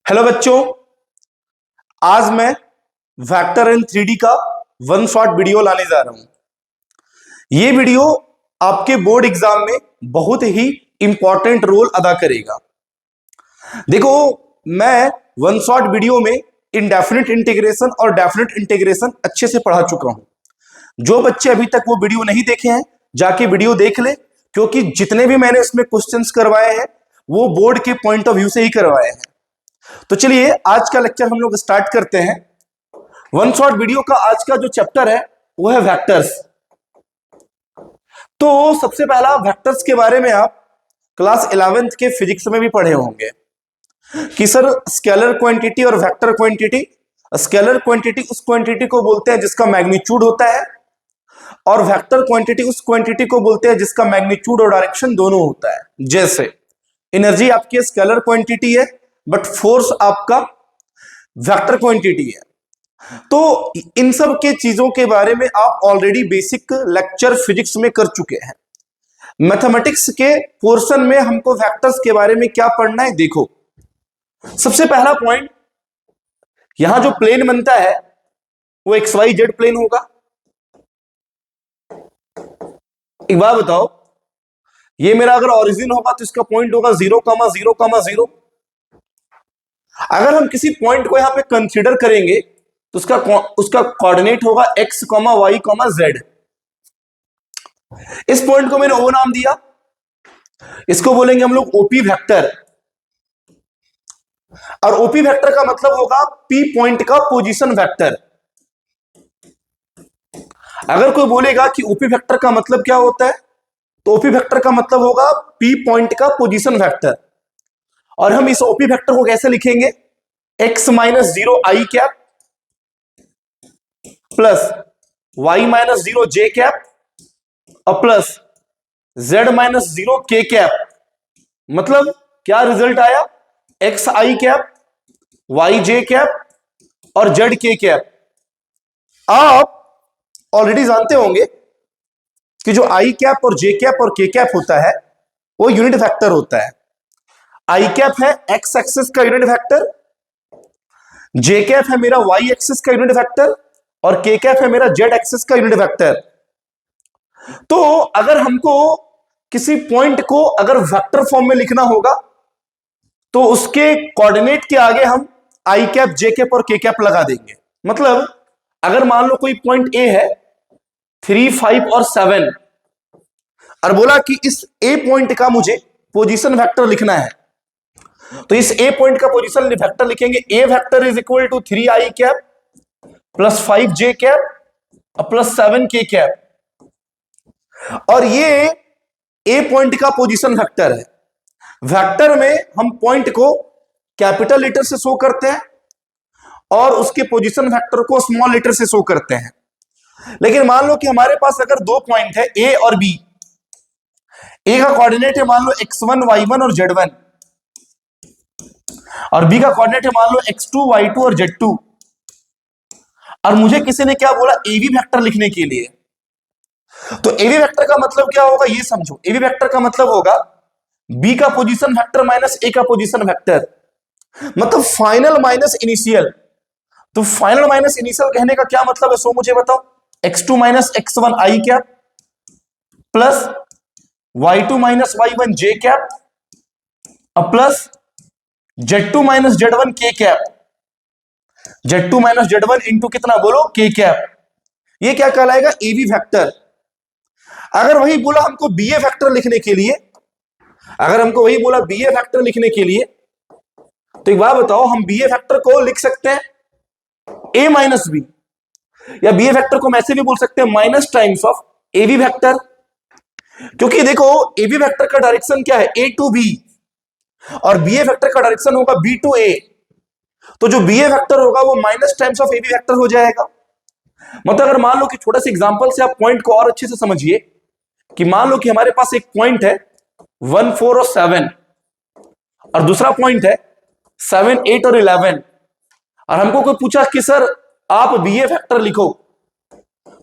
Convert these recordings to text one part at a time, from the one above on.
Hello बच्चों, आज मैं वेक्टर एंड 3D का वन शॉट वीडियो लाने जा रहा हूं। यह वीडियो आपके बोर्ड एग्जाम में बहुत ही इंपॉर्टेंट रोल अदा करेगा। देखो, मैं वन शॉट वीडियो में इनडेफिनिट इंटीग्रेशन और डेफिनिट इंटीग्रेशन अच्छे से पढ़ा चुका हूं। जो बच्चे अभी तक वो वीडियो नहीं देखे हैं, जाके वीडियो देख ले, क्योंकि जितने भी मैंने इसमें क्वेश्चंस करवाए हैं वो बोर्ड के पॉइंट ऑफ व्यू से ही करवाए हैं। तो चलिए आज का लेक्चर हम लोग स्टार्ट करते हैं। वन शॉट वीडियो का आज का जो चैप्टर है वो है वेक्टर्स। तो सबसे पहला वेक्टर्स के बारे में आप क्लास 11th के फिजिक्स में भी पढ़े होंगे कि सर स्केलर क्वांटिटी और वेक्टर क्वांटिटी। स्केलर क्वांटिटी उस क्वांटिटी को बोलते हैं जिसका मैग्नीट्यूड होता है, और वेक्टर क्वांटिटी उस क्वांटिटी को बोलते हैं जिसका मैग्नीट्यूड और डायरेक्शन दोनों होता है। जैसे एनर्जी आपकी स्केलर क्वांटिटी है बट फोर्स आपका वेक्टर क्वांटिटी है। तो इन सब के चीजों के बारे में आप ऑलरेडी बेसिक लेक्चर फिजिक्स में कर चुके हैं। मैथमेटिक्स के पोर्शन में हमको वेक्टर्स के बारे में क्या पढ़ना है, देखो सबसे पहला पॉइंट, यहां जो प्लेन बनता है वो XYZ प्लेन होगा। एक बात बताओ, ये मेरा अगर ओरिजिन होगा तो इसका पॉइंट होगा 0,0,0। अगर हम किसी पॉइंट को यहां पे कंसीडर करेंगे तो उसका कोऑर्डिनेट होगा x, y, z। इस पॉइंट को मैंने ओ नाम दिया, इसको बोलेंगे हम लोग ओपी वेक्टर। और ओपी वेक्टर का मतलब होगा पी पॉइंट का पोजीशन वेक्टर। अगर कोई बोलेगा कि ओपी वेक्टर का मतलब क्या होता है, तो ओपी वेक्टर का मतलब होगा पी पॉइंट का पोजीशन वेक्टर। और हम इस ओपी वेक्टर को कैसे लिखेंगे, x माइनस 0 आई कैप प्लस y माइनस 0 जे कैप और प्लस z माइनस 0 के कैप। मतलब क्या रिजल्ट आया, x आई कैप, y जे कैप और z के कैप। आप ऑलरेडी जानते होंगे कि जो आई कैप और जे कैप और के कैप होता है वो यूनिट वेक्टर होता है। आई कैप है x एक्सिस का यूनिट वेक्टर, जे कैप है मेरा y एक्सिस का यूनिट वेक्टर और के कैप है मेरा z एक्सिस का यूनिट वेक्टर। तो अगर हमको किसी पॉइंट को अगर वेक्टर फॉर्म में लिखना होगा तो उसके कोऑर्डिनेट के आगे हम आई कैप, जे कैप और के कैप लगा देंगे। मतलब अगर मान लो कोई पॉइंट ए है 3, 5 और 7 और बोला कि इस ए पॉइंट का मुझे पोजीशन वेक्टर लिखना है, तो इस ए पॉइंट का पोजीशन वेक्टर लिखेंगे ए vector is equal to 3 I cap plus 5 J cap और प्लस 7 के कैप। और ये ए पॉइंट का पोजीशन वेक्टर है। वेक्टर में हम पॉइंट को कैपिटल लेटर से शो करते हैं और उसके पोजीशन वेक्टर को स्मॉल लेटर से शो करते हैं। लेकिन मान लो कि हमारे पास अगर दो पॉइंट है ए और बी, ए का कोऑर्डिनेट है मान लो x1, y1 और z1 और बी का कोऑर्डिनेट है मान लो x2, y2 और z2। और मुझे किसी ने क्या बोला, एवी वेक्टर लिखने के लिए। तो एवी वेक्टर का मतलब क्या होगा ये समझो। एवी वेक्टर का मतलब होगा बी का पोजीशन वेक्टर माइनस ए का पोजीशन वेक्टर, मतलब फाइनल माइनस इनिशियल। तो फाइनल माइनस इनिशियल कहने का क्या मतलब है, सो मुझे बताओ। x2 minus x1 I cap plus y2 minus y1 J cap और plus z2 minus z1 K cap. z2 minus z1 into कितना बोलो, के कैप। ये क्या कहलाएगा, एवी वेक्टर। अगर वही बोला हमको बीए वेक्टर लिखने के लिए, अगर हमको वही बोला बीए वेक्टर लिखने के लिए, तो एक बात बताओ, हम बीए वेक्टर को लिख सकते हैं ए माइनस बी, या बीए वेक्टर को हम ऐसे भी बोल सकते हैं minus times of AB vector. क्योंकि देखो एवी वेक्टर का डायरेक्शन क्या है, ए टू बी, और बीए वेक्टर का डायरेक्शन होगा बी टू ए। तो जो बीए वेक्टर होगा वो minus times of AB vector हो जाएगा। मतलब अगर मान लो कि छोटा सा एग्जांपल से आप पॉइंट को और अच्छे से समझिए कि मान लो कि हमारे पास एक पॉइंट है 1, 4 और 7 और दूसरा पॉइंट है 7, 8 और 11, और हमको कोई पूछा कि सर आप बीए वेक्टर लिखो,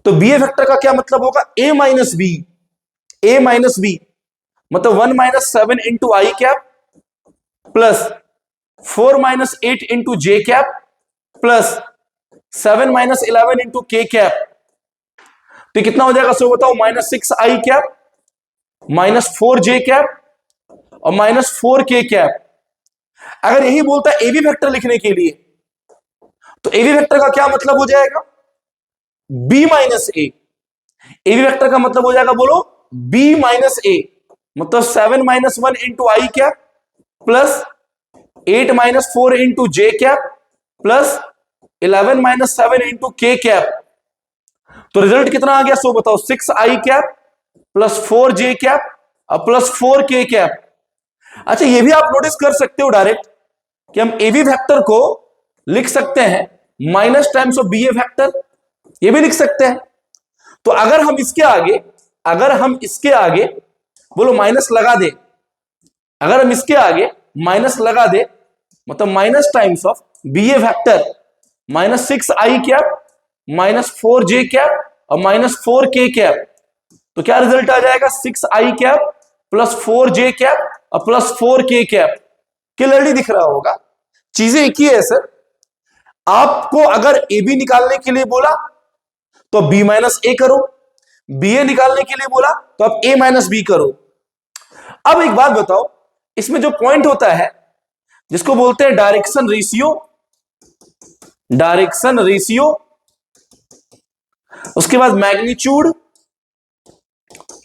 तो बीए वेक्टर का क्या मतलब होगा, ए माइनस बी। मतलब 1 minus 7 into I cap plus 4 minus 8 into J cap plus 7 minus 11 into K cap. तो कितना हो जाएगा सो बताओ, minus 6 I cap minus 4 J cap और माइनस 4 के कैप। अगर यही बोलता है एवी वेक्टर लिखने के लिए, तो एवी वेक्टर का क्या मतलब हो जाएगा, बी माइनस ए। एवी वेक्टर का मतलब हो जाएगा, बोलो, बी माइनस ए। मतलब 7 minus 1 into I cap plus 8 minus 4 into J cap plus 11 minus 7 into K cap. तो रिजल्ट कितना आ गया सो बताओ, 6 I cap plus 4 J cap और प्लस 4 के कैप। अच्छा, ये भी आप नोटिस कर सकते हो डायरेक्ट कि हम एवी वेक्टर को लिख सकते हैं minus times of B A vector, ये भी लिख सकते हैं। तो अगर हम इसके आगे बोलो माइनस लगा दे, अगर हम इसके आगे माइनस लगा दे, मतलब minus times of B A vector minus 6 I cap minus 4 J cap और माइनस 4 के कैप, तो क्या रिजल्ट आ जाएगा, 6 I cap plus 4 J cap और प्लस 4 के कैप। क्लियरली दिख रहा होगा, चीजें एक ही है सर। आपको अगर ए बी निकालने के लिए बोला तो बी माइनस ए करो, बी ए निकालने के लिए बोला तो आप ए माइनस बी करो। अब एक बात बताओ, इसमें जो पॉइंट होता है जिसको बोलते हैं डायरेक्शन रेशियो, उसके बाद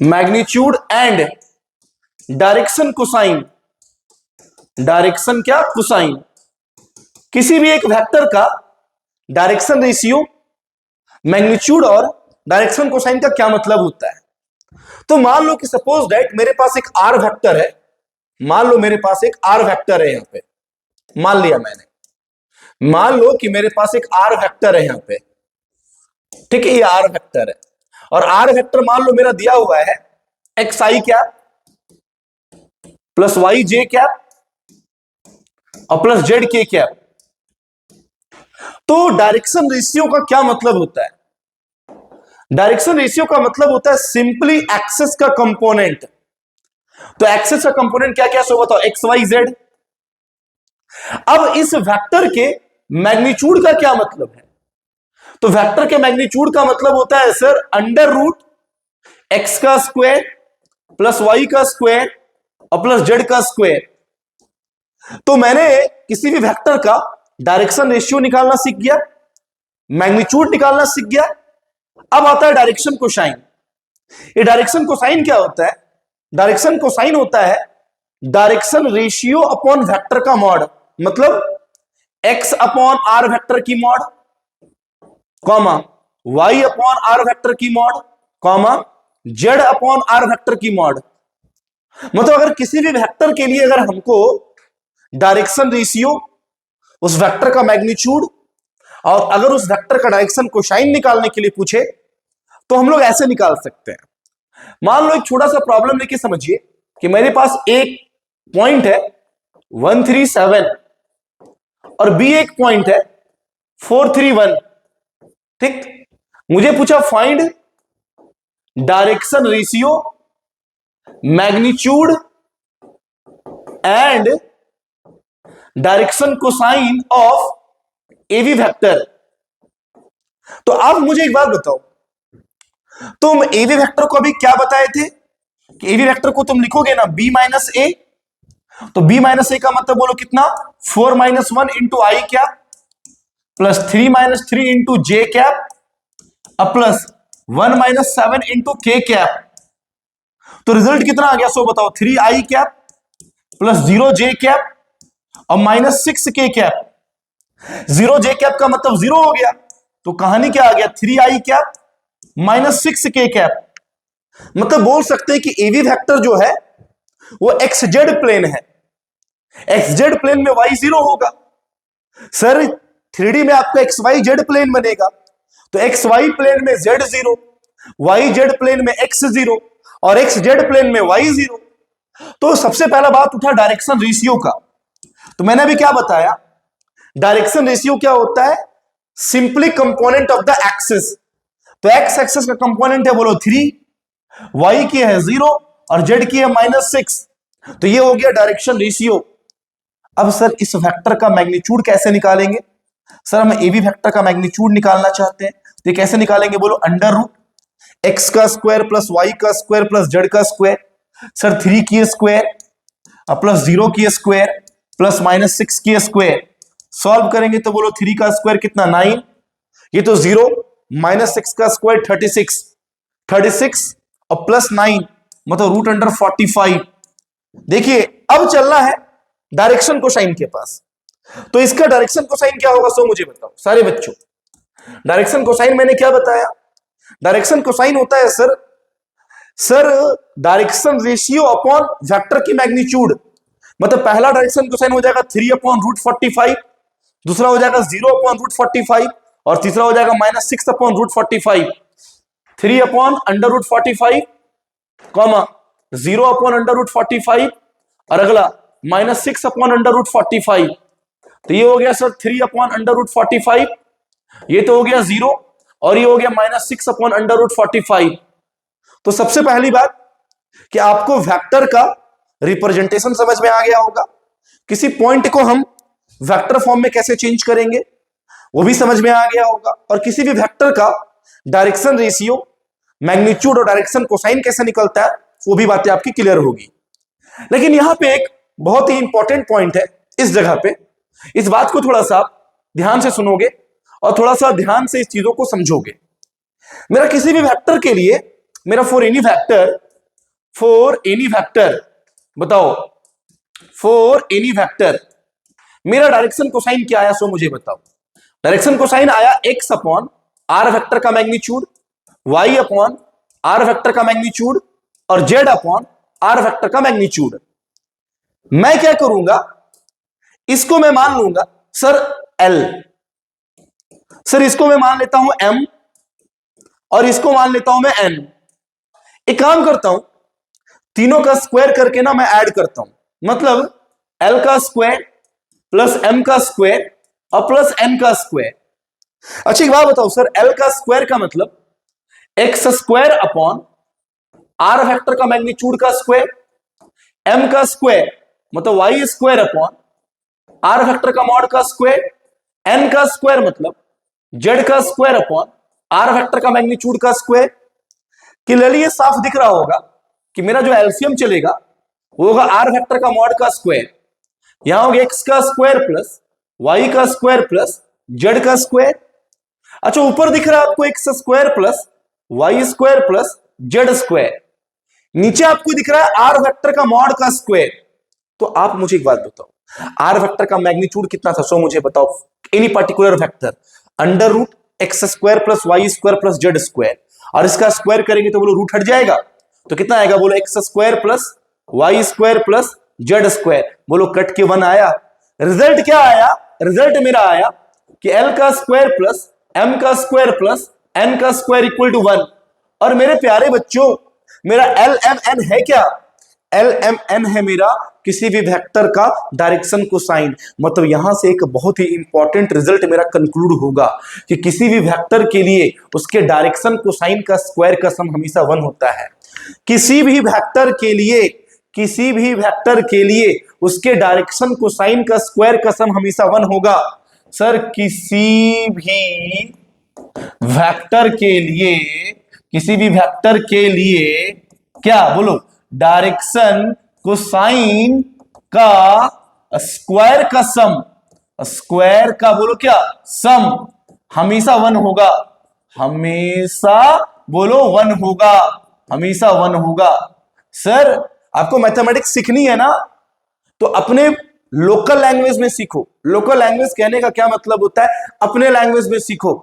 magnitude and direction cosine. Direction क्या, कोसाइन। किसी भी एक वेक्टर का डायरेक्शन रेशियो, मैग्नीट्यूड और डायरेक्शन कोसाइन का क्या मतलब होता है। तो मान लो कि सपोज दैट मेरे पास एक आर वेक्टर है, मान लो मेरे पास एक आर वेक्टर है, यहां पे मान लिया मैंने, मान लो कि मेरे पास एक आर वेक्टर है यहां पे, ठीक है, ये आर वेक्टर है और आर वेक्टर मान लो मेरा दिया हुआ है एक्स आई कैप प्लस वाई जे कैप और प्लस जेड के कैप। तो डायरेक्शन रेशियो का क्या मतलब होता है, डायरेक्शन रेशियो का मतलब होता है सिंपली एक्सेस का कंपोनेंट। तो एक्सेस का कंपोनेंट क्या क्या सो बताओ, एक्स वाई जेड। अब इस वेक्टर के मैग्नीट्यूड का क्या मतलब है, तो वेक्टर के मैग्नीट्यूड का मतलब होता है सर अंडर रूट एक्स का स्क्वायर प्लस वाई का स्क्वायर और प्लस जेड का स्क्वायर। तो मैंने किसी भी वेक्टर का डायरेक्शन रेशियो निकालना सीख गया, मैग्नीट्यूड निकालना सीख गया। अब आता है डायरेक्शन कोसाइन। ये डायरेक्शन कोसाइन क्या होता है, डायरेक्शन कोसाइन होता है डायरेक्शन रेशियो अपॉन वेक्टर का मॉड, मतलब x अपॉन आर वेक्टर की mod comma y upon R vector की mod comma z upon R vector की मॉड। मतलब अगर किसी भी वेक्टर के लिए अगर हमको डायरेक्शन रेशियो, उस वेक्टर का मैग्नीट्यूड और अगर उस वेक्टर का डायरेक्शन कोसाइन निकालने के लिए पूछे तो हम लोग ऐसे निकाल सकते हैं। मान लो एक छोटा सा प्रॉब्लम लेके समझिए कि मेरे पास एक पॉइंट है 137 और बी एक पॉइंट है 431, ठीक। मुझे पूछा find direction ratio, magnitude and direction cosine of AB vector. तो आप मुझे एक बात बताओ, तुम एवी वेक्टर को अभी क्या बताए थे कि एवी वेक्टर को तुम लिखोगे ना बी माइनस ए, तो बी माइनस ए का मतलब बोलो कितना, 4 minus 1 into I cap plus 3 minus 3 into J cap अब plus 1 minus 7 into K cap. तो रिजल्ट कितना आ गया सो बताओ, 3 आई कैप प्लस 0 जे कैप और माइनस 6 के कैप। 0 जे कैप का मतलब 0 हो गया, तो कहानी क्या आ गया, 3 आई कैप माइनस 6 के कैप। मतलब बोल सकते हैं कि एवी वेक्टर जो है वो एक्स जेड प्लेन है, एक्स जेड प्लेन में वाई 0 होगा। सर 3D में आपका एक्स वाई जेड प्लेन बनेगा, तो एक्स वाई प्लेन में जेड 0, वाई जेड प्लेन में एक्स 0 और एक्स जेड प्लेन में वाई 0। तो सबसे पहला बात उठा डायरेक्शन रेशियो का। तो मैंने अभी क्या बताया, डायरेक्शन रेशियो क्या होता है, simply component of the axis. तो एक्स एक्सिस का कंपोनेंट है बोलो 3, वाई की है 0 और जेड की है -6, तो ये हो गया डायरेक्शन रेशियो। अब सर इस वेक्टर का मैग्नीट्यूड कैसे निकालेंगे? सर हम ए बी वेक्टर का मैग्नीट्यूड निकालना चाहते हैं, तो ये कैसे निकालेंगे बोलो? अंडर रूट एक्स का स्क्वायर प्लस वाई का स्क्वायर प्लस जेड का स्क्वायर, सर 3 की स्क्वायर प्लस 0 की स्क्वायर प्लस -6 की स्क्वायर। सॉल्व करेंगे तो बोलो 3 का स्क्वायर कितना 9, ये तो 0, -6 का स्क्वायर 36 और प्लस 9 मतलब रूट अंडर 45। देखिए अब चलना है डायरेक्शन कोसाइन के पास, तो इसका डायरेक्शन कोसाइन क्या होगा सो मुझे बताओ सारे बच्चों। डायरेक्शन कोसाइन मैंने क्या बताया? डायरेक्शन कोसाइन होता है sir direction ratio upon vector की मैग्नीट्यूड। मतलब पहला डायरेक्शन कोसाइन हो जाएगा 3/√45, दूसरा हो जाएगा 0/√45 और तीसरा हो जाएगा -6/√45। 3/√45 कॉमा 0/√45 और अगला -6/√45। तो ये हो गया सर 3/√45, ये तो हो गया 0 और ये हो गया -6/√45। तो सबसे पहली बात कि आपको वेक्टर का रिप्रेजेंटेशन समझ में आ गया होगा, किसी पॉइंट को हम वेक्टर फॉर्म में कैसे चेंज करेंगे वो भी समझ में आ गया होगा, और किसी भी वेक्टर का डायरेक्शन रेशियो, मैग्नीट्यूड और डायरेक्शन कोसाइन कैसे निकलता है वो भी बातें आपकी क्लियर होगी। लेकिन यहां पे एक बहुत ही इंपॉर्टेंट पॉइंट है इस जगह पे, इस बात को थोड़ा सा ध्यान से सुनोगे और थोड़ा सा ध्यान से इस चीजों को समझोगे। मेरा किसी भी वेक्टर के लिए, मेरा फॉर एनी वेक्टर बताओ, फॉर एनी वेक्टर मेरा डायरेक्शन कोसाइन क्या आया सो मुझे बताओ। डायरेक्शन कोसाइन आया x अपॉन आर वेक्टर का magnitude, y upon R vector का मैग्नीट्यूड और z अपॉन आर वेक्टर का मैग्नीट्यूड। मैं क्या करूंगा, इसको मैं मान लूंगा सर l, सर इसको मैं मान लेता हूं m और इसको मान लेता हूं मैं n। एक काम करता हूं, तीनों का स्क्वायर करके ना मैं ऐड करता हूं, मतलब l का स्क्वायर प्लस m का स्क्वायर और प्लस n का स्क्वायर। अच्छा एक बात बताओ सर, l का स्क्वायर का मतलब x square upon R vector का मैग्नीट्यूड का स्क्वायर, m का स्क्वायर मतलब y square upon R vector का मॉड का स्क्वायर, n का स्क्वायर मतलब z का स्क्वायर अपॉन आर वेक्टर का मैग्नीट्यूड का स्क्वायर। क्लियरली ये साफ दिख रहा होगा कि मेरा जो एलसीएम चलेगा वो होगा आर वेक्टर का मॉड का स्क्वायर, यहां होगा x का स्क्वायर प्लस y का स्क्वायर प्लस z का स्क्वायर। अच्छा ऊपर दिख रहा है आपको x square plus y square plus z square, नीचे आपको दिख रहा है आर वेक्टर का मॉड का स्क्वायर। तो आप मुझे एक बात बताओ, आर वेक्टर का मैग्नीट्यूड कितना था सो मुझे बताओ। Any particular vector under root X square plus Y square plus Z square, और इसका स्क्वायर करेंगे तो बोलो रूट हट जाएगा, तो कितना आएगा बोलो X square plus Y square plus Z square. बोलो कट के 1 आया। रिजल्ट क्या आया? रिजल्ट मेरा आया कि एल का स्क्वायर प्लस एम का स्क्वायर प्लस एन का स्क्वायर इक्वल टू 1। और मेरे प्यारे बच्चों मेरा एल एम एन है क्या? एल एम एन है मेरा किसी भी वेक्टर का डायरेक्शन कोसाइन। मतलब यहां से एक बहुत ही इंपॉर्टेंट रिजल्ट मेरा कंक्लूड होगा कि किसी भी वेक्टर के लिए उसके डायरेक्शन कोसाइन का स्क्वायर का सम हमेशा 1 होता है। किसी भी वेक्टर के लिए उसके डायरेक्शन कोसाइन का स्क्वायर का सम हमेशा 1 होगा। सर किसी भी वेक्टर के लिए क्या बोलो, डायरेक्शन कोसाइन का स्क्वायर का सम, स्क्वायर का बोलो क्या सम, हमेशा 1 होगा। हमेशा बोलो 1 होगा, हमेशा 1 होगा। सर आपको मैथमेटिक्स सीखनी है ना, तो अपने लोकल लैंग्वेज में सीखो। लोकल लैंग्वेज कहने का क्या मतलब होता है, अपने लैंग्वेज में सीखो।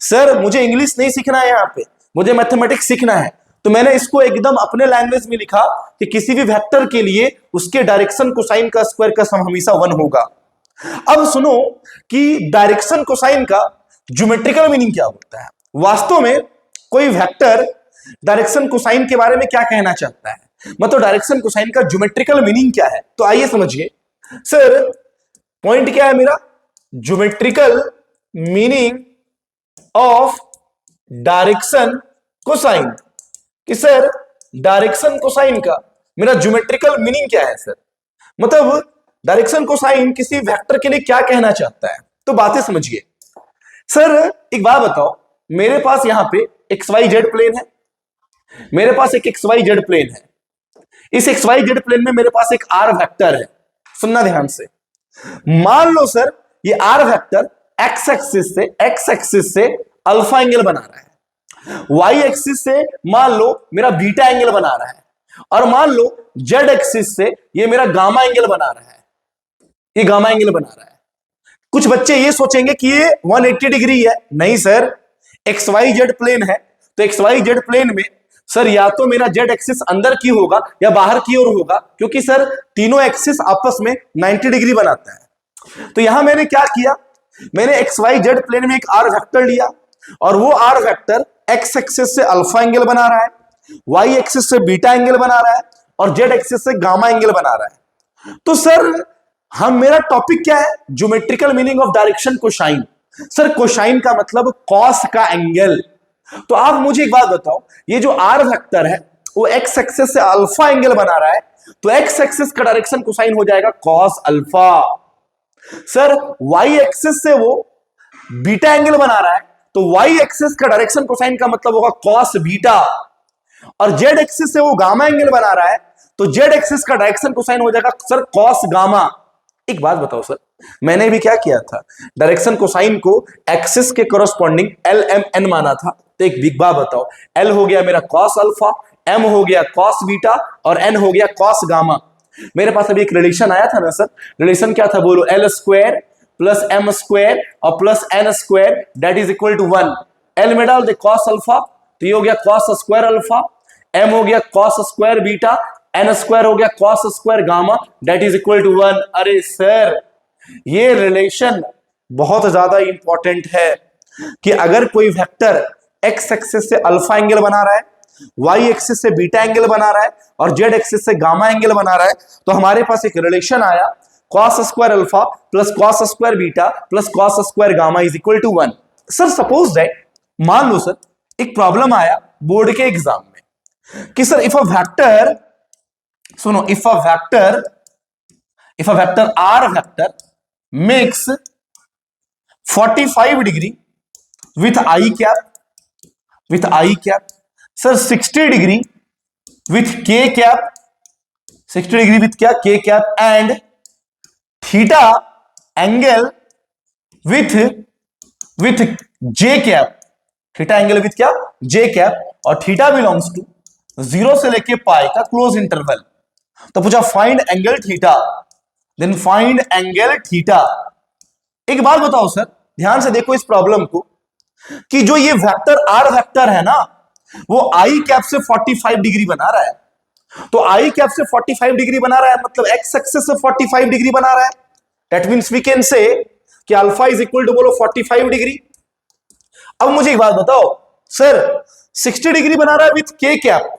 सर मुझे इंग्लिश नहीं सीखना है, यहाँ पे मुझे मैथमेटिक्स सीखना है, तो मैंने इसको एकदम अपने लैंग्वेज में लिखा कि किसी भी वेक्टर के लिए उसके डायरेक्शन कोसाइन का स्क्वायर का सम हमेशा 1 होगा। अब सुनो कि डायरेक्शन कोसाइन का ज्योमेट्रिकल मीनिंग क्या होता है। वास्तव में कोई वेक्टर डायरेक्शन कोसाइन के बारे में क्या कहना चाहता है, मतलब डायरेक्शन कोसाइन का ज्योमेट्रिकल मीनिंग क्या है, तो आइए समझिए। सर पॉइंट क्या है मेरा, geometrical meaning of direction cosine, कि सर डायरेक्शन कोसाइन का मेरा ज्योमेट्रिकल मीनिंग क्या है सर, मतलब डायरेक्शन कोसाइन किसी वेक्टर के लिए क्या कहना चाहता है, तो बातें समझिए सर। एक बात बताओ, मेरे पास यहां पे एक्स वाई जेड प्लेन है, मेरे पास एक एक्स वाई जेड प्लेन है, इस एक्स वाई जेड प्लेन में मेरे पास एक आर वेक्टर है। सुनना ध्यान से, मान लो सर ये आर वेक्टर एक्स एक्सिस से अल्फा एंगल बना रहा है, वाई एक्सिस से मान लो मेरा बीटा एंगल बना रहा है, और मान लो जेड एक्सिस से ये मेरा गामा एंगल बना रहा है, ये गामा एंगल बना रहा है। कुछ बच्चे ये सोचेंगे कि ये 180 डिग्री है, नहीं sir, X Y Z plane है, तो एक्स वाई जेड प्लेन में सर या तो मेरा जेड एक्सिस अंदर की होगा या बाहर की ओर होगा, क्योंकि सर तीनों एक्सिस आपस में 90 डिग्री बनाता है। तो यहां मैंने क्या किया, मैंने एक्स वाई जेड प्लेन में एक आर वेक्टर लिया, और वो आर वेक्टर एक्स एक्सिस से अल्फा एंगल बना रहा है, वाई एक्सिस से बीटा एंगल बना रहा है, और जेड एक्सिस से गामा एंगल बना रहा है। तो सर हम, मेरा टॉपिक क्या है, geometrical meaning of direction cosine. Sir cosine का मतलब कॉस का एंगल। तो आप मुझे एक बात बताओ, ये जो आर वेक्टर है वो एक्स एक्सिस से अल्फा एंगल बना रहा है, तो एक्स एक्सिस का डायरेक्शन कोसाइन हो जाएगा cos alpha. Sir Y axis से वो बीटा एंगल बना रहा है, तो वाई एक्सिस का डायरेक्शन कोसाइन का मतलब होगा कॉस बीटा, और जेड एक्सिस से वो गामा एंगल बना रहा है, तो जेड एक्सिस का डायरेक्शन कोसाइन हो जाएगा सर कॉस गामा। एक बात बताओ सर, मैंने भी क्या किया था, डायरेक्शन कोसाइन को एक्सिस के कोरस्पॉन्डिंग एल एम एन माना था। तो एक बिग बात बताओ, एल हो गया मेरा कॉस अल्फा, एम हो गया कॉस बीटा, और एन हो गया कॉस गामा। मेरे पास अभी एक रिलेशन आया था ना सर, रिलेशन क्या था बोलो, L square plus M square और plus N square that is equal to 1। L में डाल दे कॉस अल्फा, तो ये हो गया कॉस स्क्वायर अल्फा, एम हो गया cos square beta, N square हो गया cos square gamma that is equal to 1। अरे सर ये रिलेशन बहुत ज्यादा इंपॉर्टेंट है कि अगर कोई वेक्टर एक्स एक्सिस से अल्फा एंगल बना रहा है, वाई एक्सिस से बीटा एंगल बना रहा है, और जेड एक्सिस से गामा एंगल बना रहा है, तो हमारे पास एक रिलेशन आया cos square alpha plus cos square beta plus cos square gamma is equal to 1। Sir suppose that, मान लो सर एक प्रॉब्लम आया बोर्ड के एग्जाम में कि सर इफ अ वेक्टर, सुनो, if a vector are vector makes 45 degree with I cap, sir 60 degree with K cap, 60 degree with क्या, K cap, and theta angle with J cap, theta angle with क्या, J cap, और theta belongs to 0 से लेके pi का close interval. तो पूछा find angle theta, then find angle theta. एक बात बताओ सर, ध्यान से देखो इस प्रॉब्लम को, कि जो ये वेक्टर आर वेक्टर है ना, वो आई कैप से 45 डिग्री बना रहा है। तो आई कैप से 45 डिग्री बना रहा है, मतलब एक्स एक्सिस से 45 डिग्री बना रहा है। दैट मींस वी कैन से कि अल्फा इज इक्वल टू बोलो 45 डिग्री। अब मुझे एक बात बताओ सर, 60 डिग्री बना रहा है विथ के कैप,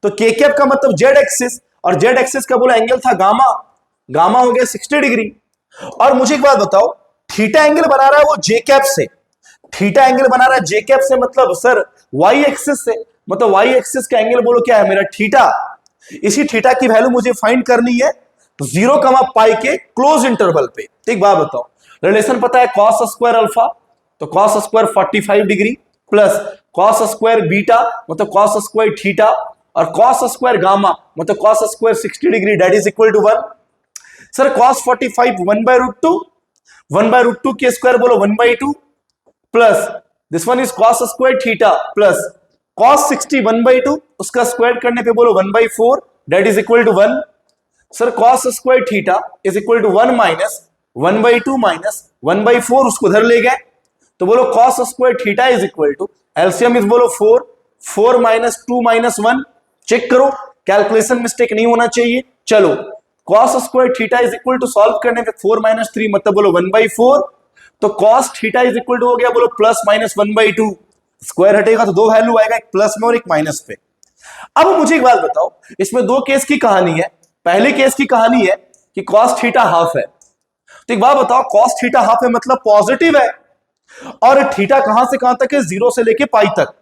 तो के कैप का मतलब जेड एक्सिस, और जेड एक्सिस का बोला एंगल था गामा, गामा हो गया 60 डिग्री। और मुझे एक बात बताओ, थीटा एंगल बना रहा है वो जे कैप से, थीटा एंगल बना रहा है जे कैप से, मतलब सर वाई एक्सिस से, मतलब वाई एक्सिस का एंगल बोलो क्या है मेरा, थीटा। इसी थीटा की वैल्यू मुझे फाइंड करनी है 0 पाई के क्लोज इंटरवल पे। एक बात बताओ, रिलेशन पता है कॉस स्क्वायर अल्फा, तो cos square 45 degree plus cos square beta मतलब कॉस स्क्वायर थीटा, और कॉस स्क्वायर गामा मतलब cos square 60 degree that is equal to 1। Sir cos 45 1/√2, 1/√2 के स्क्वायर बोलो 1/2, plus this one is cos square theta plus cos 60 1/2, उसका square करने पे बोलो 1/4 that is equal to 1। Sir cos square theta is equal to 1 minus 1/2 minus 1/4, उसको उधर ले गए, तो बोलो cos square theta is equal to, LCM is बोलो 4, 4 माइनस 2 माइनस 1, चेक करो कैलकुलेशन मिस्टेक नहीं होना चाहिए। चलो cos square theta is equal to, solve करने पे 4 माइनस 3 मतलब बोलो 1/4, तो cos theta is equal to हो गया बोलो प्लस माइनस 1/2, स्क्वायर हटेगा तो दो वैल्यू आएगा, एक प्लस में और एक माइनस पे। अब मुझे एक बात बताओ, इसमें दो केस की कहानी है। पहले केस की कहानी है कि cos थीटा हाफ है, तो एक बात बताओ cos थीटा हाफ है मतलब पॉजिटिव है, और थीटा कहां से कहां तक है, 0 से लेके पाई तक।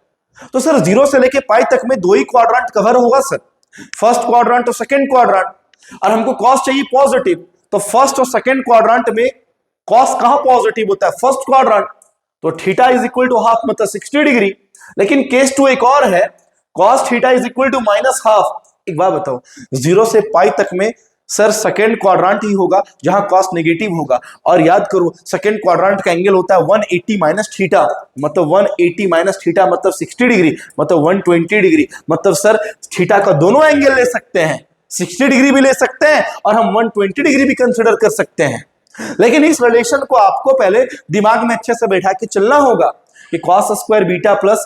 तो सर 0 से लेके पाई तक में दो ही क्वाड्रेंट कवर होगा सर, फर्स्ट क्वाड्रेंट और सेकंड क्वाड्रेंट, और हमको कॉस चाहिए पॉजिटिव, तो फर्स्ट और सेकंड क्वाड्रेंट में कॉस कहां पॉजिटिव होता है? First quadrant. तो theta is equal to half मतलब 60 डिग्री। लेकिन केस 2 एक और है, cos theta is equal to minus half. एक बात बताओ, 0 से पाई तक में सर सेकेंड क्वाड्रेंट ही होगा जहां कॉस नेगेटिव होगा। और याद करो सेकेंड क्वाड्रेंट का एंगल होता है 180 माइनस थीटा, मतलब 180 माइनस थीटा मतलब 60 डिग्री, मतलब 120 डिग्री। मतलब सर थीटा का दोनों एंगल ले सकते हैं, 60 डिग्री भी ले सकते हैं और हम 120 डिग्री भी कंसिडर कर सकते हैं। लेकिन इस रिलेशन को आपको पहले दिमाग में अच्छे से बैठा के चलना होगा कि cos square beta plus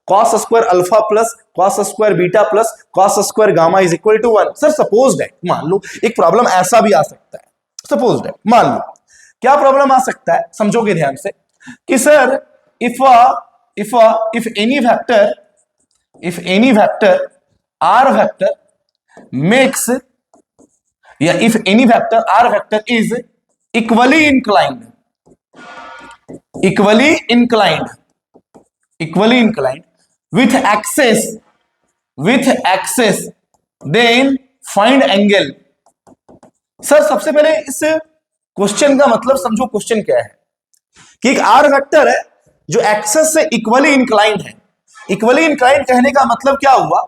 cos square alpha plus cos square beta plus cos square gamma is equal to 1। Sir suppose that, मान लो एक प्रॉब्लम ऐसा भी आ सकता है, सपोज दैट, मान लो क्या प्रॉब्लम आ सकता है, समझोगे ध्यान से कि sir if any vector are vector makes या if any vector r vector is equally inclined with axis then find angle। Sir सबसे पहले इस क्वेश्चन का मतलब समझो, क्वेश्चन क्या है कि एक आर वेक्टर है जो एक्सेस से इक्वली इंक्लाइंड है। इक्वली इंक्लाइंड कहने का मतलब क्या हुआ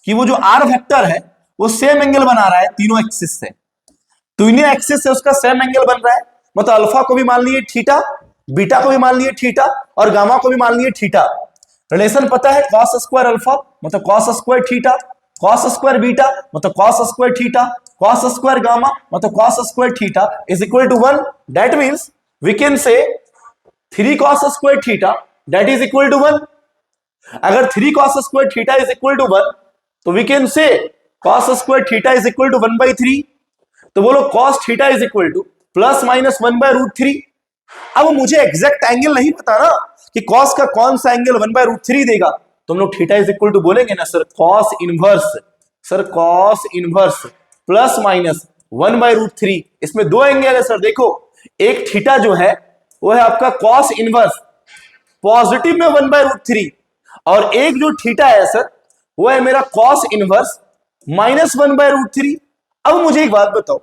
कि वो जो आर वेक्टर है वो सेम एंगल बना रहा है तीनों एक्सिस से, तीनों एक्सिस से उसका सेम एंगल बन रहा है। मतलब अल्फा को भी मान लिए थीटा, बीटा को भी मान लिए थीटा और गामा को भी मान लिए थीटा। रिलेशन पता है, कॉस स्क्वायर अल्फा मतलब cos square theta, cos square beta मतलब cos square theta, cos square gamma मतलब cos square theta is equal to 1। That means we can say 3 cos square theta that is equal to 1। अगर 3 cos square theta is equal to 1 तो we can say cos square theta is equal to 1/3। तो बोलो cos theta is equal two plus minus 1/√3। अब मुझे exact angle नहीं पता ना कि cos का कौन सा एंगल 1/√3 देगा, तो हम लोग थीटा इज इक्वल टू बोलेंगे ना sir cos inverse, sir cos inverse plus minus 1/√3। इसमें दो एंगल है सर, देखो एक थीटा जो है वो है आपका cos इनवर्स पॉजिटिव में 1/√3 और एक जो थीटा है सर वो है मेरा cos इनवर्स माइनस 1/√3। अब मुझे एक बात बताओ,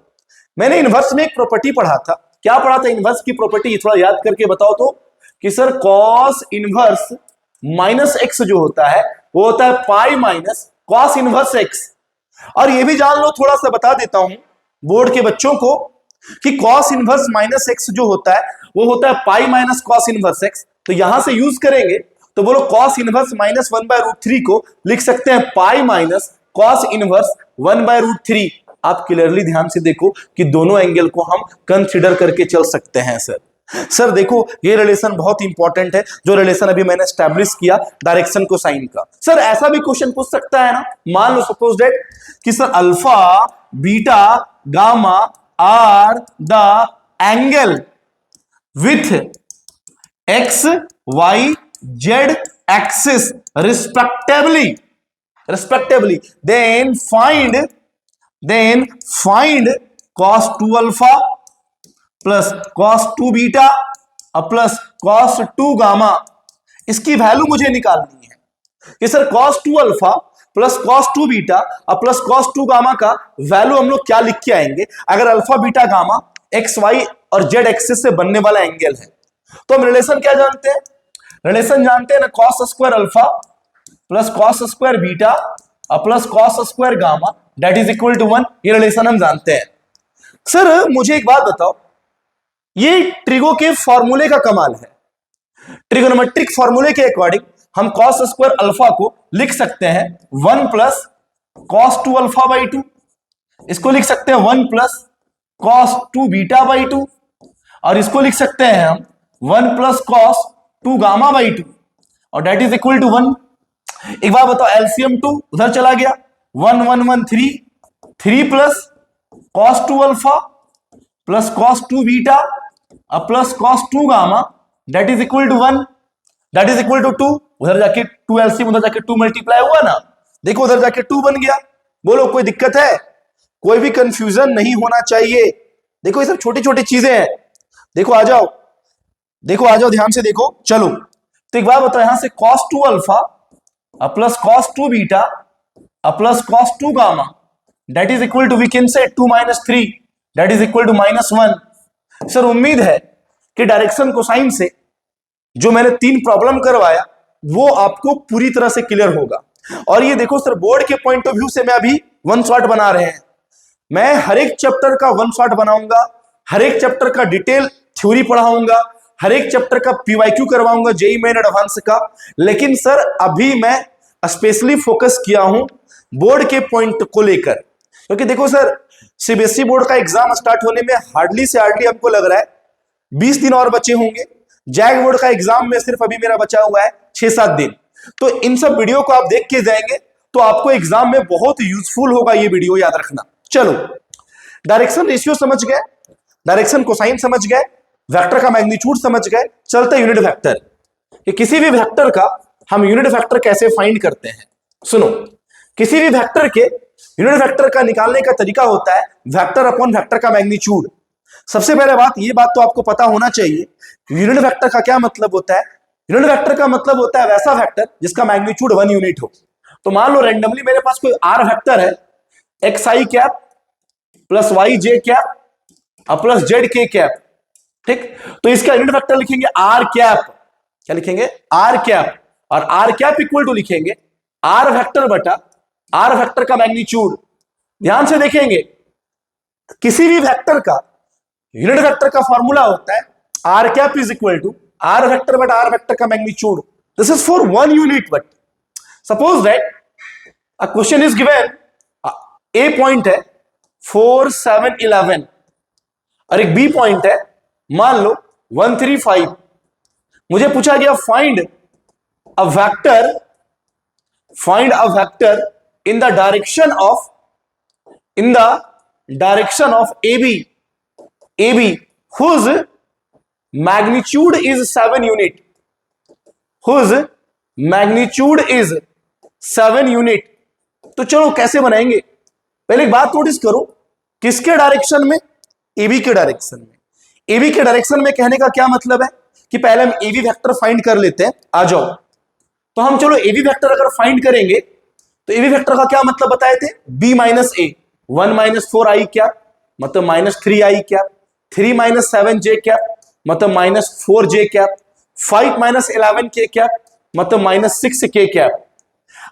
मैंने इनवर्स में एक प्रॉपर्टी पढ़ा था, क्या पढ़ा था इनवर्स की प्रॉपर्टी, थोड़ा याद करके बताओ तो, कि sir cos inverse minus x जो होता है वो होता है pi minus cos inverse x. और ये भी जान लो, थोड़ा सा बता देता हूं बोर्ड के बच्चों को कि cos इनवर्स माइनस एक्स जो होता है वो होता है pi minus cos inverse x. तो यहां से यूज करेंगे तो बोलो cos इनवर्स माइनस 1/√3 को लिख सकते हैं पाई माइनस cos इनवर्स 1/√3। आप क्लियरली ध्यान से देखो कि दोनों एंगल को हम कंसीडर करके चल सकते हैं। सर देखो ये रिलेशन बहुत इंपॉर्टेंट है, जो रिलेशन अभी मैंने एस्टैब्लिश किया डायरेक्शन को साइन का। सर ऐसा भी क्वेश्चन पूछ सकता है ना, मान लो सपोज दैट कि sir alpha beta gamma are the angle with x Y z axis respectively then find cos 2 alpha plus cos 2 beta plus cos 2 gamma। इसकी वैल्यू मुझे निकालनी है कि sir cos 2 alpha plus cos 2 beta और plus cos 2 gamma का value हम लोग क्या लिख के आएंगे अगर alpha beta gamma x y और जेड एक्सिस से बनने वाला एंगल है। तो हम रिलेशन क्या जानते हैं, रिलेशन जानते हैं ना, cos square alpha plus cos square beta और plus cos square gamma that is equal to 1। ये रिलेशन हम जानते हैं। सर मुझे एक बात बताओ, ये ट्रिगो के फॉर्मूले का कमाल है। ट्रिगोनोमेट्रिक फॉर्मूले के अकॉर्डिंग हम cos स्क्वायर अल्फा को लिख सकते हैं 1 प्लस cos 2 अल्फा बाई 2, इसको लिख सकते हैं 1 प्लस cos 2 बीटा बाई 2 और इसको लिख सकते हैं हम 1 प्लस cos 2 गामा बाई 2 और दैट इज इक्वल टू 1। एक बार बताओ एलसीएम 2 उधर चला गया, 1 1 1 3 plus cos 2 alpha plus cos 2 beta plus cos 2 gamma that is equal to 1, that is equal to 2। उधर जाके 2 एलसीएम उधर जाके 2 मल्टीप्लाई हुआ ना, देखो उधर जाके 2 बन गया। बोलो कोई दिक्कत है, कोई भी कंफ्यूजन नहीं होना चाहिए। देखो ये सब छोटी छोटी चीजें हैं। देखो आ जाओ, देखो आ जाओ ध्यान से देखो, चलो तो एक बार बताओ, यहां से cos 2 alpha plus cos 2 beta plus cos 2 gamma that is equal to we can say 2 minus 3 that is equal to -1। Sir उम्मीद है कि डायरेक्शन कोसाइन से जो मैंने 3 प्रॉब्लम करवाया वो आपको पूरी तरह से क्लियर होगा। और ये देखो सर, बोर्ड के पॉइंट ऑफ व्यू से मैं अभी वन शॉट बना रहे हैं, मैं हर एक चैप्टर का वन शॉट बनाऊंगा, हर एक चैप्टर का डिटेल थ्योरी पढ़ाऊंगा, हर एक चैप्टर का पीवाईक्यू करवाऊंगा जेईई मेन एडवांस का। लेकिन सर अभी मैं स्पेशली फोकस किया हूं बोर्ड के पॉइंट को लेकर, क्योंकि देखो सर सीबीएसई बोर्ड का एग्जाम स्टार्ट होने में हार्डली से हार्डली हमको लग रहा है 20 दिन और बचे होंगे। जैक बोर्ड का एग्जाम में सिर्फ अभी मेरा बचा हुआ है 6-7 दिन। तो इन सब वीडियो को आप देख के जाएंगे तो आपको एग्जाम में बहुत यूजफुल होगा ये वीडियो, याद रखना। चलो, डायरेक्शन रेशियो समझ गए, डायरेक्शन कोसाइन समझ गए, वेक्टर का मैग्नीट्यूड समझ गए, चलते यूनिट वेक्टर कि किसी भी वेक्टर का हम यूनिट वेक्टर कैसे फाइंड करते हैं। सुनो, किसी भी वेक्टर के यूनिट वेक्टर का निकालने का तरीका होता है वेक्टर अपॉन वेक्टर का मैग्नीट्यूड। सबसे पहले बात, ये बात तो आपको पता होना चाहिए यूनिट वेक्टर का क्या मतलब होता है। यूनिट वेक्टर का मतलब होता है वैसा वेक्टर जिसका मैग्नीट्यूड 1 यूनिट हो। तो मान लो रैंडमली मेरे पास कोई आर वेक्टर है, एक्स आई कैप प्लस वाई जे कैप प्लस जेड के कैप, ठीक। तो इसका यूनिट वेक्टर लिखेंगे आर कैप, क्या लिखेंगे, आर कैप, और आर कैप इक्वल टू लिखेंगे आर वेक्टर बटा आर वेक्टर का मैग्नीट्यूड। ध्यान से देखेंगे, किसी भी वेक्टर का यूनिट वेक्टर का फॉर्मूला होता है r cap is equal to r vector बटा आर वेक्टर का magnitude. This is for 1 unit. But suppose that a question is given, a point है 4, 7, 11 और एक बी पॉइंट है मान लो 1, 3, 5। मुझे पूछा गया find a vector in the direction of AB whose magnitude is 7 unit, तो चलो कैसे बनाएंगे। पहले एक बात नोटिस करो, किसके डायरेक्शन में, AB के डायरेक्शन में। AB के डायरेक्शन में कहने का क्या मतलब है कि पहले हम AB वेक्टर फाइंड कर लेते हैं। आ जाओ, तो हम चलो AB वेक्टर अगर फाइंड करेंगे तो AB वेक्टर का क्या मतलब बताए थे, B माइनस A, 1 माइनस 4 आई क्या मतलब माइनस 3 आई क्या, 3 माइनस 7 जे क्या मतलब माइनस 4 जे क्या, 5 माइनस 11 के क्या मतलब माइनस 6 के क्या।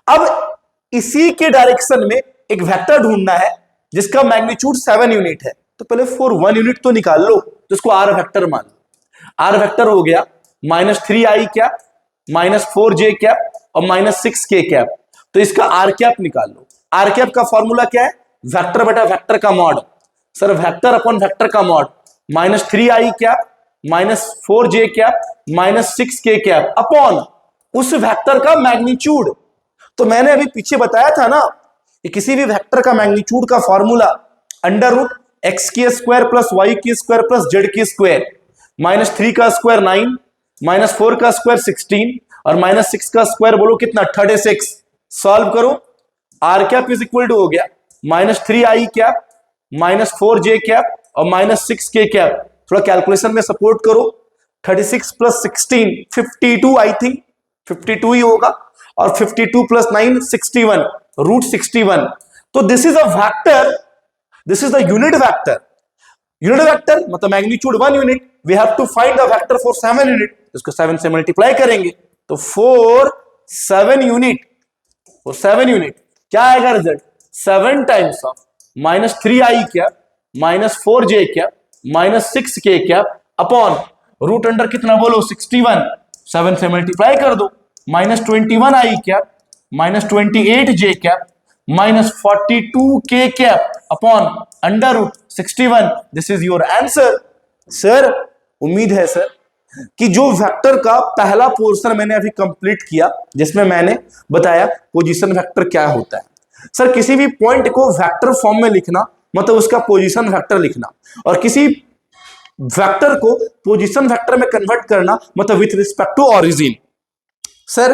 अब इसी के डायरेक्शन में एक वेक्टर ढूंढना है जिसका मैग्नीट्यूड 7 यूनिट है। तो पहले 4 1 यूनिट तो निकाल लो, तो इसको आर वेक्टर मान लो। आर वेक्टर हो गया माइनस 3 आई क्या माइनस 4 जे क्या और माइनस 6 के क्या। तो इसका आर कैप निकाल लो। आर कैप का फॉर्मूला क्या है, वेक्टर बटा वेक्टर का mod. Sir vector upon vector का मॉड, माइनस 3 आई क्या माइनस 4 जे क्या माइनस 6 के क्या अपॉन उस वेक्टर का मैग्नीट्यूड। तो मैंने अभी पीछे बताया था ना कि किसी भी वेक्टर का मैग्नीट्यूड का फॉर्मूला अंडर रूट एक्स की स्क्वायर प्लस वाई की स्क्वायर प्लस जेड की स्क्वायर, माइनस 3 का स्क्वायर 9, माइनस 4 का स्क्वायर 16 और माइनस 6 का स्क्वायर बोलो कितना 36। सॉल्व करो, r cap is equal to हो गया माइनस 3 आई कैप माइनस 4 जे कैप और माइनस 6 के कैप। थोड़ा कैलकुलेशन में सपोर्ट करो, 36 प्लस 16 52, आई थिंक 52 ही होगा, और 52 प्लस 9 61, रूट 61। तो this is a vector, this is the unit vector. Unit vector मतलब magnitude 1 unit, we have to find the vector for 7 unit. इसको 7 से multiply करेंगे तो 4 7 यूनिट, और 7 यूनिट क्या आएगा रिजल्ट, 7 टाइम्स ऑफ माइनस 3 आई क्या माइनस 4 जे क्या माइनस 6 के क्या अपॉन रूट अंडर कितना बोलो 61, 7 से मल्टीप्लाई कर दो, माइनस 21 आई क्या माइनस 28 जे क्या माइनस 42 के क्या upon under root 61। This is your answer. Sir उम्मीद है सर कि जो वेक्टर का पहला पोर्शन मैंने अभी कंप्लीट किया जिसमें मैंने बताया पोजीशन वेक्टर क्या होता है। सर किसी भी पॉइंट को वेक्टर फॉर्म में लिखना मतलब उसका पोजीशन वेक्टर लिखना, और किसी वेक्टर को पोजीशन वेक्टर में कन्वर्ट करना मतलब with respect to origin. Sir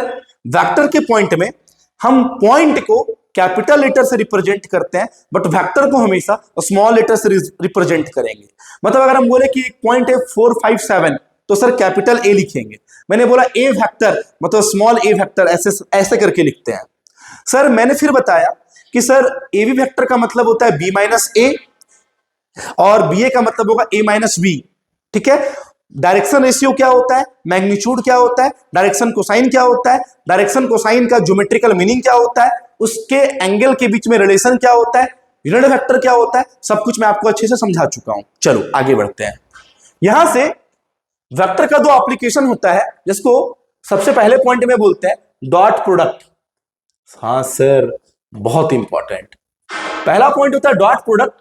vector के पॉइंट में हम पॉइंट को कैपिटल लेटर से रिप्रेजेंट करते हैं, बट वेक्टर को हमेशा स्मॉल लेटर से रिप्रेजेंट करेंगे। मतलब अगर हम बोले कि एक पॉइंट है 4 5 7 तो सर कैपिटल ए लिखेंगे। मैंने बोला ए वेक्टर मतलब स्मॉल ए वेक्टर, ऐसे ऐसे करके लिखते हैं। सर मैंने फिर बताया कि सर ए बी वेक्टर का मतलब होता है बी माइनस ए और बी ए का मतलब होगा ए माइनस बी। ठीक है, डायरेक्शन रेशियो क्या होता है, मैग्नीट्यूड क्या होता है, डायरेक्शन कोसाइन क्या होता है, डायरेक्शन कोसाइन का ज्योमेट्रिकल मीनिंग क्या होता है, उसके एंगल के बीच में रिलेशन क्या होता है, यूनिट वेक्टर क्या होता है, सब कुछ मैं आपको अच्छे से समझा चुका हूं। चलो आगे बढ़ते हैं। यहां से वेक्टर का दो एप्लीकेशन होता है, जिसको सबसे पहले पॉइंट में बोलते हैं डॉट प्रोडक्ट। हाँ सर, बहुत इंपॉर्टेंट पहला पॉइंट होता है डॉट प्रोडक्ट।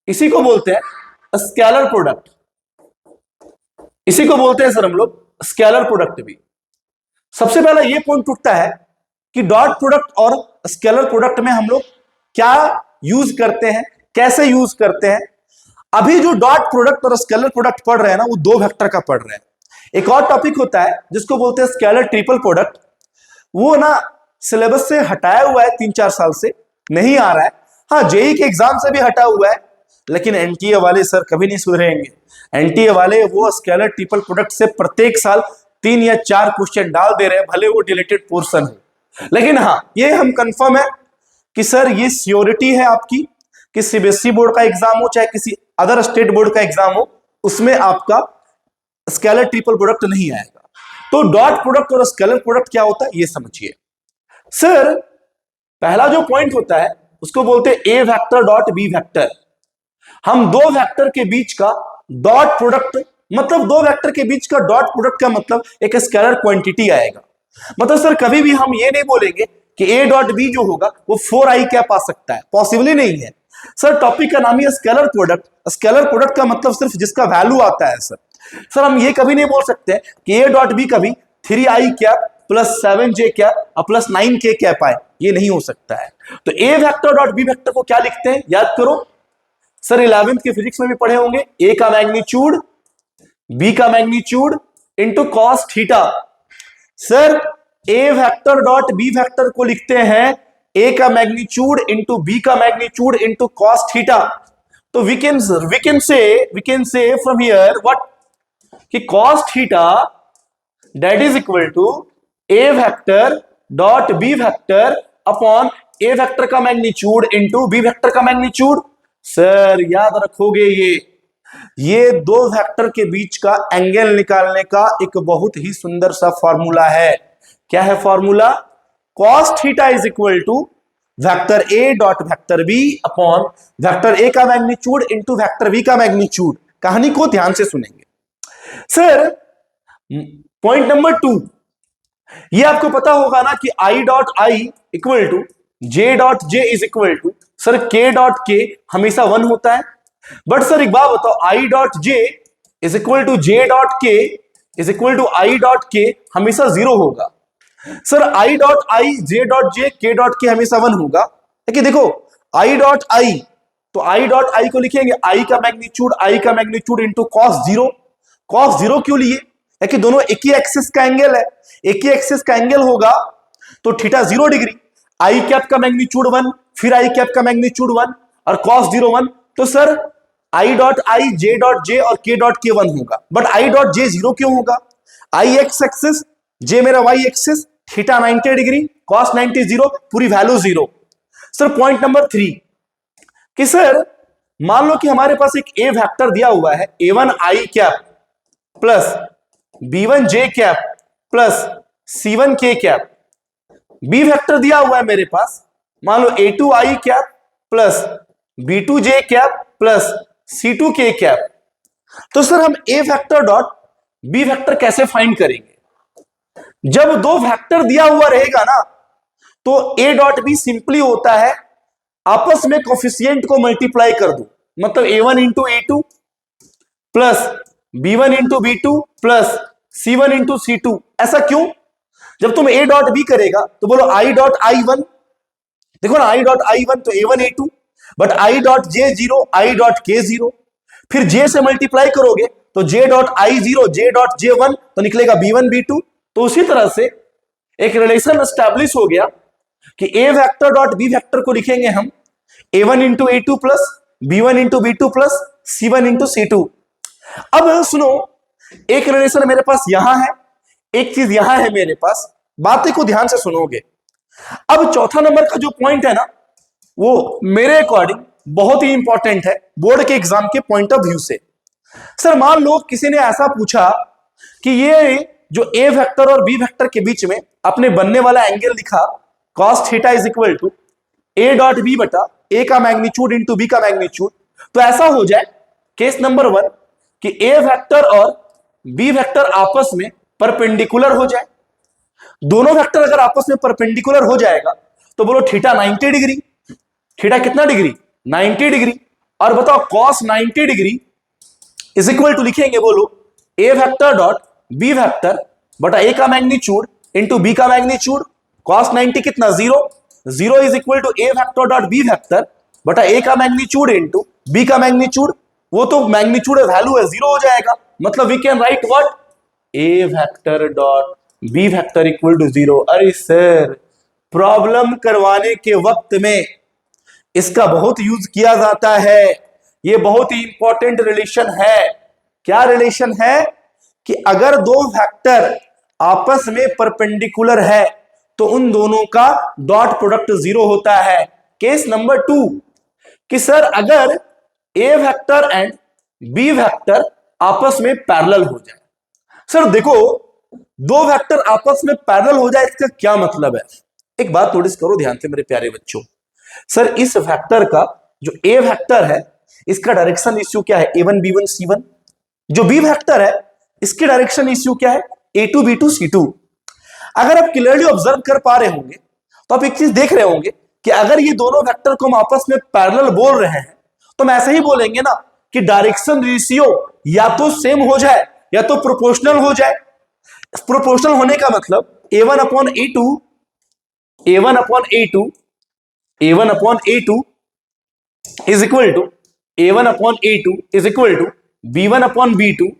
इसी को बोलते हैं स्केलर प्रोडक्ट, इसी को बोलते हैं सर हम लोग स्केलर प्रोडक्ट भी। सबसे पहला यह पॉइंट उठता है कि डॉट प्रोडक्ट और स्केलर प्रोडक्ट में हम लोग क्या यूज करते हैं, कैसे यूज करते हैं। अभी जो डॉट प्रोडक्ट और स्केलर प्रोडक्ट पढ़ रहे हैं ना, वो दो वेक्टर का पढ़ रहे हैं। एक और टॉपिक होता है जिसको बोलते हैं स्केलर ट्रिपल प्रोडक्ट, वो ना सिलेबस से हटाया हुआ है, 3-4 साल से नहीं आ रहा है। हाँ, जेई के एग्जाम से भी हटा हुआ है, लेकिन एनटीए वाले सर कभी नहीं सुधरेंगे। एनटीए वाले वो स्केलर ट्रिपल प्रोडक्ट से प्रत्येक साल 3 या 4 क्वेश्चन डाल दे रहे हैं, भले वो डिलीटेड पोर्शन हो। लेकिन हाँ, ये हम कंफर्म है कि सर ये श्योरिटी है आपकी कि सीबीएसई बोर्ड का एग्जाम हो चाहे किसी अदर स्टेट बोर्ड का एग्जाम हो, उसमें आपका स्केलर ट्रिपल प्रोडक्ट नहीं आएगा। तो डॉट प्रोडक्ट और स्केलर प्रोडक्ट क्या होता है ये समझिए। सर पहला जो पॉइंट होता है उसको बोलते हैं ए वेक्टर डॉट बी वेक्टर। हम दो वेक्टर के बीच का डॉट प्रोडक्ट, मतलब दो वेक्टर के बीच का डॉट प्रोडक्ट का मतलब एक स्केलर क्वांटिटी आएगा। मतलब सर कभी भी हम ये नहीं बोलेंगे कि ए डॉट बी जो होगा वो 4i कैप आ सकता है, पॉसिबली नहीं है। सर टॉपिक का नाम ही है स्केलर प्रोडक्ट। स्केलर प्रोडक्ट का मतलब सिर्फ जिसका वैल्यू आता है सर हम ये कभी नहीं बोल सकते कि ए डॉट बी कभी 3i cap plus 7j cap और प्लस 9k कैप आए, ये नहीं हो सकता है। तो A vector dot B vector को क्या लिखते हैं, याद करो सर, 11th के फिजिक्स में भी पढ़े होंगे, ए का मैग्नीट्यूड बी का magnitude into cos theta. Sir A vector dot B vector को लिखते हैं ए का मैग्नीट्यूड इंटू बी का मैग्नीट्यूड इंटू कॉस थीटा। तो we can say from here what कि cos theta that is equal to A vector dot B vector upon A vector का magnitude into B vector का magnitude. Sir याद रखोगे ये दो vector के बीच का एंगल निकालने का एक बहुत ही सुंदर सा फॉर्मूला है। क्या है formula? cos theta is equal to vector a dot vector b upon vector a का मैग्नीट्यूड इंटू वेक्टर बी का मैग्नीट्यूड। कहानी को ध्यान से सुनेंगे। सर पॉइंट नंबर 2, ये आपको पता होगा ना कि i dot i equal to J dot J is equal to sir k dot के हमेशा 1 होता है। बट सर एक बात बताओ, I dot J is equal to J dot K is equal to I dot के हमेशा 0 होगा। Sir I dot I J dot J K dot के हमेशा 1 होगा। लेकिन देखो आई डॉट आई, तो आई डॉट आई को लिखेंगे आई का मैग्नीट्यूड इंटू कॉस 0। कॉस 0 क्यों लिए? कि दोनों एक ही एक्सिस का एंगल है, एक ही एक्सिस का एंगल होगा तो थीटा 0 डिग्री। आई कैप का मैग्नीट्यूड 1, फिर आई कैप का मैग्नीट्यूड 1 और कॉस 0 1। तो sir I dot I J dot जे और के डॉट के 1 होगा। बट आई डॉट जे 0 क्यों होगा? आई एक्स एक्सिस, जे मेरा y axis, theta 90 degree, cos 90 0, पूरी वैल्यू 0। सर पॉइंट नंबर 3 कि सर मान लो कि हमारे पास एक ए वेक्टर दिया हुआ है a1 आई कैप प्लस b1 जे कैप प्लस c1 के कैप। बी वेक्टर दिया हुआ है मेरे पास, मान लो a2 आई कैप प्लस b2 जे कैप प्लस c2 के कैप। तो सर हम A vector dot B vector कैसे फाइंड करेंगे? जब दो वेक्टर दिया हुआ रहेगा ना तो ए डॉट बी सिंपली होता है आपस में कोफिशिएंट को मल्टीप्लाई कर दो, मतलब a1 into a2 plus b1 into b2 plus c1 into c2। ऐसा क्यों? जब तुम a डॉट b करेगा तो बोलो i डॉट i1, देखो ना i डॉट i1 तो a1 a2, but i dot j0 i dot k0, फिर j से मल्टीप्लाई करोगे तो j dot i0 j dot j1 तो निकलेगा b1 b2। तो उसी तरह से एक रिलेशन एस्टैब्लिश हो गया कि a vector dot B vector को लिखेंगे हम a1 into a2 plus b1 into b2 plus c1 into c2। अब सुनो, एक रिलेशन मेरे पास यहां है, एक चीज यहां है मेरे पास, बातें को ध्यान से सुनोगे। अब चौथा नंबर का जो पॉइंट है ना, वो मेरे अकॉर्डिंग बहुत ही इंपॉर्टेंट है बोर्ड के एग्जाम के पॉइंट ऑफ व्यू से। सर मान लो किसी ने ऐसा पूछा कि ये जो ए वेक्टर और बी वेक्टर के बीच में अपने बनने वाला एंगल लिखा cos theta is equal to a dot B बटा ए का मैग्नीट्यूड इंटू बी का मैग्नीट्यूड। तो ऐसा हो जाए केस नंबर 1 कि ए वेक्टर और बी वेक्टर आपस में परपेंडिकुलर हो जाए। दोनों वेक्टर अगर आपस में परपेंडिकुलर हो जाएगा तो बोलो थीटा 90 डिग्री। थीटा कितना डिग्री? 90 डिग्री। और बताओ cos 90 degree is equal to लिखेंगे बोलो ए वेक्टर डॉट बी वेक्टर बटा ए का मैग्नीट्यूड इंटू बी का मैग्नीट्यूड। cos 90 कितना? 0। 0 is equal to A vector dot B vector बटा ए का मैग्नीट्यूड इंटू बी का मैग्नीट्यूड। वो तो मैग्नीट्यूड वैल्यू है, 0 हो जाएगा। मतलब we can write what? A vector dot B vector equal to 0। अरे सर, प्रॉब्लम करवाने के वक्त में इसका बहुत यूज किया जाता है। ये बहुत ही इंपॉर्टेंट रिलेशन है। क्या रिलेशन है? कि अगर दो वेक्टर आपस में परपेंडिकुलर है तो उन दोनों का डॉट प्रोडक्ट 0 होता है। केस नंबर 2 कि सर अगर ए वेक्टर एंड बी वेक्टर आपस में पैरेलल हो जाए। सर देखो, दो वेक्टर आपस में पैरेलल हो जाए इसका क्या मतलब है? एक बात नोटिस करो ध्यान से मेरे प्यारे बच्चों। सर इस वेक्टर का जो ए वेक्टर है इसका डायरेक्शन इश्यू क्या है? A1 B1 C1। जो बी वेक्टर है इसकी डायरेक्शन इश्यू क्या है? A2 B2 C2। अगर आप क्लियरली ऑब्जर्व कर पा रहे होंगे तो आप एक चीज देख रहे होंगे कि अगर ये दोनों वेक्टर को हम आपस में पैरेलल बोल रहे हैं तो हम ऐसे ही बोलेंगे ना कि डायरेक्शन रेशियो या तो सेम हो जाए या तो प्रोपोर्शनल हो जाए। प्रोपोर्शनल होने का मतलब A1 upon A2 A1 upon A2 A1 upon A2 is equal to A1 upon A2 is equal to B1 upon B2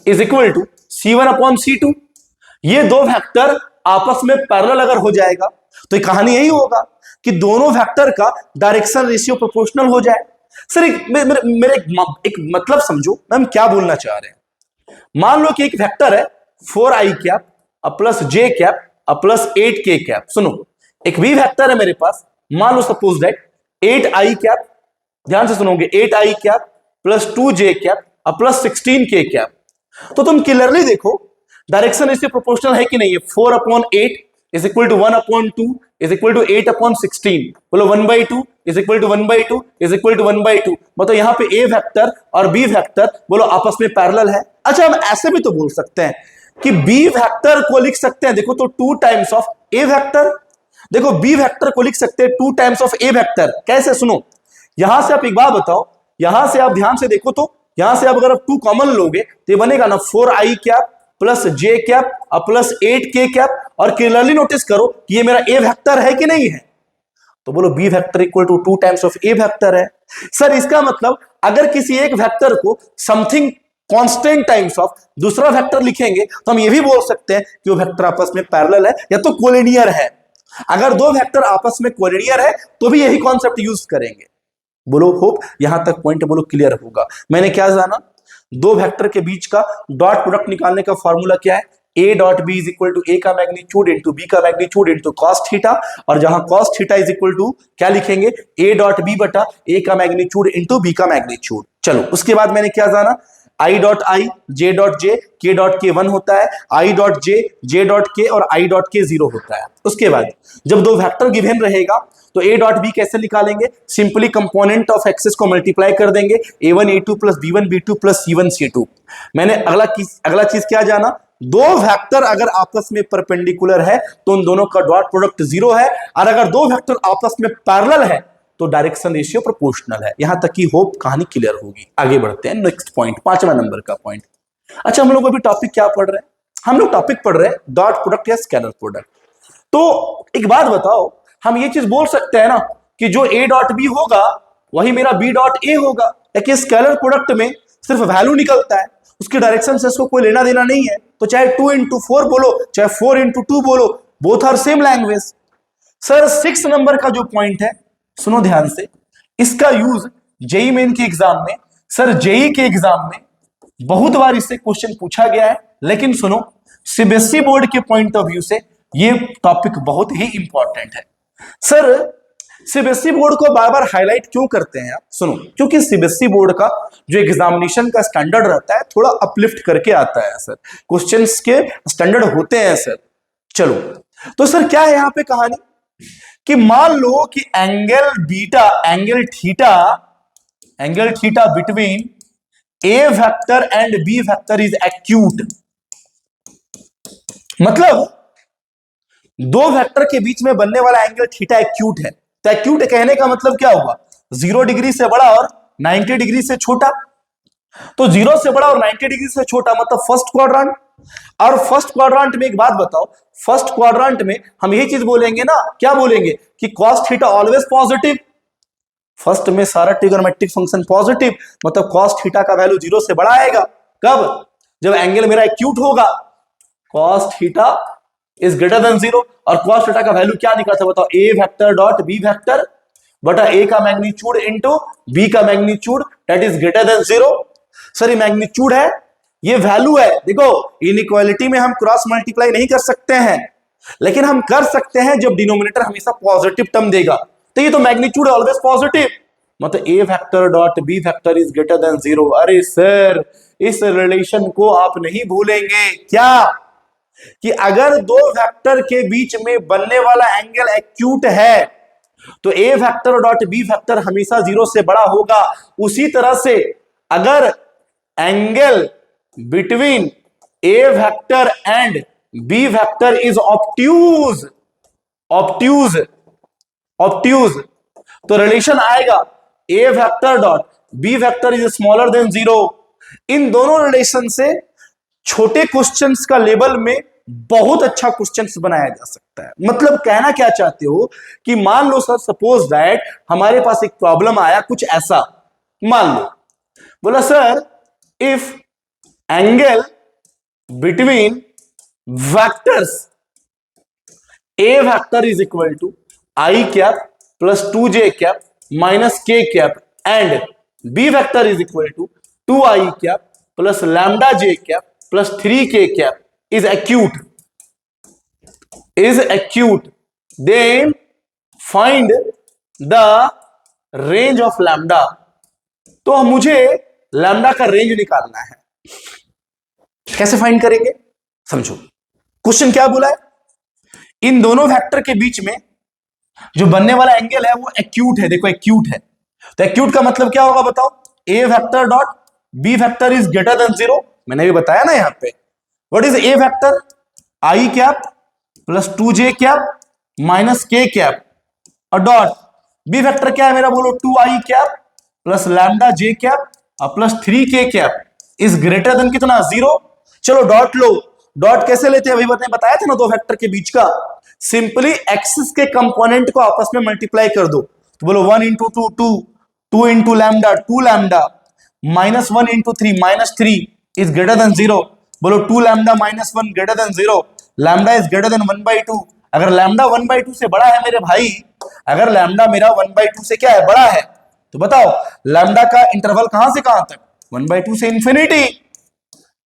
is equal to C1 upon C2। ये दो वेक्टर आपस में पैरेलल अगर हो जाएगा तो ये कहानी यही होगा कि दोनों वेक्टर का डायरेक्शन रेशियो प्रोपोर्शनल हो जाए। सर मेरे एक मतलब समझो, हम क्या बोलना चाह रहे हैं। मान लो कि एक वेक्टर है 4i cap plus j cap plus 8k cap. सुनो, एक भी वेक्टर है मेरे पास, मान लो सपोज दैट 8i कैप, ध्यान से सुनोगे, 8i cap plus 2j cap plus 16k cap. तो तुम क्लियरली देखो डायरेक्शन इससे प्रोपोर्शनल है कि नहीं है? 4 upon 8 is equal to 1 upon 2 is equal to 8 upon 16। बोलो 1/2 is equal to 1/2 is equal to 1/2। मतलब यहाँ पे ए वेक्टर और बी वेक्टर बोलो आपस में पैरेलल है। अच्छा, हम ऐसे भी तो बोल सकते हैं कि बी वेक्टर को लिख सकते हैं, देखो तो 2 टाइम्स ऑफ ए वेक्टर। देखो बी वेक्टर को लिख सकते हैं 2 टाइम्स ऑफ ए वेक्टर। कैसे? सुनो, यहां से आप एक बात बताओ, यहां से आप ध्यान से देखो तो यहां से आप अगर आप 2 कॉमन लोगे तो ये बनेगा ना 4i cap plus j cap plus 8k cap. और क्लियरली नोटिस करो कि ये मेरा ए वेक्टर है कि नहीं है? तो बोलो b vector equal to 2 times of a vector है। सर इसका मतलब अगर किसी एक वेक्टर को समथिंग कांस्टेंट टाइम्स ऑफ दूसरा वेक्टर लिखेंगे तो हम ये भी बोल सकते हैं कि वो वेक्टर आपस में पैरेलल है या तो कोलिनियर है। अगर दो वेक्टर आपस में कोलिनियर है तो भी यही कॉन्सेप्ट यूज करेंगे। बोलो होप यहां तक पॉइंट बोलो क्लियर होगा। मैंने क्या जाना? दो वेक्टर के बीच का डॉट प्रोडक्ट निकालने का फॉर्मूला क्या है? a dot B is equal to A का मैग्नीट्यूड इंटू बी का मैग्नीट्यूड इंटू कॉस थीटा। और जहां cos theta is equal to क्या लिखेंगे? a डॉट बी बटा ए का मैग्नीट्यूड इंटू बी का मैग्नीट्यूड। चलो उसके बाद मैंने क्या जाना? i dot I J dot J K dot के 1 होता है, i डॉट जे डॉट के और i डॉट के 0 होता है। उसके बाद जब दो वेक्टर गिवन रहेगा तो a डॉट बी कैसे निकालेंगे? सिंपली कंपोनेंट ऑफ एक्सेस को मल्टीप्लाई कर देंगे, a1 a2 plus b1 b2 plus c1 c2। मैंने अगला चीज क्या जाना? दो वेक्टर अगर आपस में परपेंडिकुलर है तो उन दोनों का डॉट प्रोडक्ट 0 है, और अगर दो वेक्टर आपस में पैरेलल है तो डायरेक्शन रेशियो प्रोपोर्शनल है। यहां तक की होप कहानी क्लियर होगी। आगे बढ़ते हैं नेक्स्ट पॉइंट, 5वां नंबर का पॉइंट। अच्छा, हम लोग अभी टॉपिक क्या पढ़ रहे हैं? हम लोग टॉपिक पढ़ रहे हैं डॉट प्रोडक्ट या स्केलर प्रोडक्ट। तो एक बात बताओ, हम ये चीज बोल सकते हैं ना कि जो a डॉट बी होगा वही मेरा b डॉट ए होगा, लेकिन स्केलर प्रोडक्ट में सिर्फ वैल्यू निकलता है, उसकी डायरेक्शन से इसको कोई लेना देना नहीं है। तो चाहे 2 इंटू 4 बोलो चाहे 4 इंटू 2 बोलो, both are same language. Sir 6 number का जो पॉइंट है, सुनो ध्यान से, इसका यूज जेई मेन के एग्जाम में, सर जेई के एग्जाम में बहुत बार इससे क्वेश्चन पूछा गया है। लेकिन सुनो, सीबीएसई बोर्ड के पॉइंट ऑफ व्यू से ये टॉपिक बहुत ही इंपॉर्टेंट है। सर सीबीएसई बोर्ड को बार बार हाईलाइट क्यों करते हैं आप? सुनो, क्योंकि सीबीएसई बोर्ड का जो एग्जामिनेशन का स्टैंडर्ड रहता है थोड़ा अपलिफ्ट करके आता है सर, क्वेश्चंस के स्टैंडर्ड होते हैं सर। चलो, तो सर क्या है यहां पे कहानी कि मान लो कि angle theta between A vector and B vector is acute. मतलब दो वेक्टर के बीच में बनने वाला एंगल थीटा एक्यूट है। तो एक्यूट कहने का मतलब क्या हुआ? 0 डिग्री से बड़ा और 90 डिग्री से छोटा। तो 0 से बड़ा और 90 डिग्री से छोटा मतलब फर्स्ट क्वाड्रेंट। और फर्स्ट क्वाड्रेंट में एक बात बताओ, फर्स्ट क्वाड्रेंट में हम यही चीज बोलेंगे ना, क्या बोलेंगे कि cos theta always positive. First में सारा ट्रिगोनोमेट्रिक फंक्शन पॉजिटिव, मतलब cos थीटा का वैल्यू 0 से बड़ा आएगा। कब? जब एंगल मेरा एक्यूट होगा। cos theta is greater than 0 और cos थीटा का वैल्यू क्या निकला था बताओ? A vector dot B vector बटा ए का मैग्नीट्यूड इंटू बी का magnitude, that is greater than 0। Sir ये मैग्नीट्यूड है, ये वैल्यू है। देखो इनइक्वालिटी में हम क्रॉस मल्टीप्लाई नहीं कर सकते हैं, लेकिन हम कर सकते हैं जब डिनोमिनेटर हमेशा पॉजिटिव टर्म देगा। तो ये तो मैग्नीट्यूड ऑलवेज पॉजिटिव, मतलब A vector dot B vector is greater than 0। अरे सर इस रिलेशन को आप नहीं भूलेंगे क्या कि अगर दो वेक्टर के बीच में बनने वाला एंगल एक्यूट है तो A vector dot B vector हमेशा 0 से बड़ा होगा। उसी तरह से अगर angle between A vector and B vector is obtuse तो रिलेशन आएगा A vector dot B vector is smaller than 0। इन दोनों रिलेशन से छोटे क्वेश्चंस का लेवल में बहुत अच्छा क्वेश्चंस बनाया जा सकता है। मतलब कहना क्या चाहते हो कि मान लो सर, सपोज दैट हमारे पास एक प्रॉब्लम आया कुछ ऐसा, मान लो बोला sir if angle between vectors a vector is equal to i cap plus 2j cap minus k cap and B vector is equal to 2i cap plus lambda j cap plus 3k cap is acute, then find the range of lambda। तो मुझे lambda का range निकालना है। कैसे find करेंगे समझो। Question क्या बोला है? इन दोनों वेक्टर के बीच में जो बनने वाला एंगल है वो एक्यूट है। देखो एक्यूट है, तो एक्यूट का मतलब क्या होगा बताओ? A vector dot B vector is greater than 0। मैंने भी बताया ना यहां पे। What is A vector? I cap plus 2j cap minus k cap और डॉट बी वेक्टर क्या है मेरा? बोलो 2i cap plus lambda j cap और plus 3k cap is greater than कितना? 0। चलो डॉट लो। डॉट कैसे लेते हैं अभी बताया था ना, दो वेक्टर के बीच का। सिंपली एक्सिस के कंपोनेंट को आपस में मल्टीप्लाई कर दो। तो बोलो 1 into 2 2, 2 into lambda 2 lambda, minus 1 into 3 minus 3 is greater than 0। बोलो 2 lambda minus 1 greater than 0। Lambda is greater then 1/2। अगर लैम्डा 1/2 से बड़ा है मेरे भाई, अगर लैम्डा मेरा 1/2 से क्या है? बड़ा है, तो बताओ लैम्डा का इंटरवल कहां से कहां तक? 1/2 से इंफिनिटी।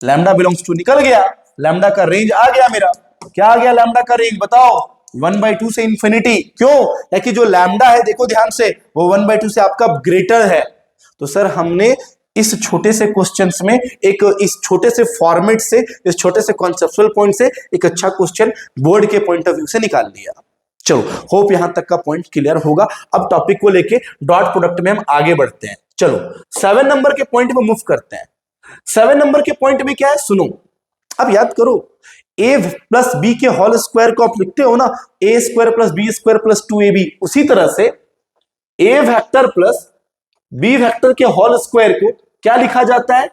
लैम्डा बिलोंग्स टू निकल गया, लैम्डा का रेंज आ गया मेरा। क्या आ गया लैम्डा का रेंज बताओ? 1/2 से इंफिनिटी। क्यों? क्योंकि जो लैम्डा है देखो ध्यान से, वो 1/2 से आपका ग्रेटर है। तो सर हमने इस छोटे से क्वेश्चंस में इस छोटे से फॉर्मेट से, इस छोटे से कॉन्सेप्चुअल पॉइंट से एक अच्छा क्वेश्चन बोर्ड के पॉइंट ऑफ व्यू से निकाल लिया। चलो होप यहां तक का पॉइंट क्लियर होगा। अब टॉपिक को लेके डॉट प्रोडक्ट में हम आगे बढ़ते हैं। चलो 7 नंबर के पॉइंट में मूव करते हैं। 7 नंबर के पॉइंट में क्या है सुनो। अब याद करो, a प्लस बी के होल स्क्वायर को आप लिखते हो ना, a square plus b square plus 2ab। उसी तरह से a vector plus B vector के होल स्क्वायर को क्या लिखा जाता है?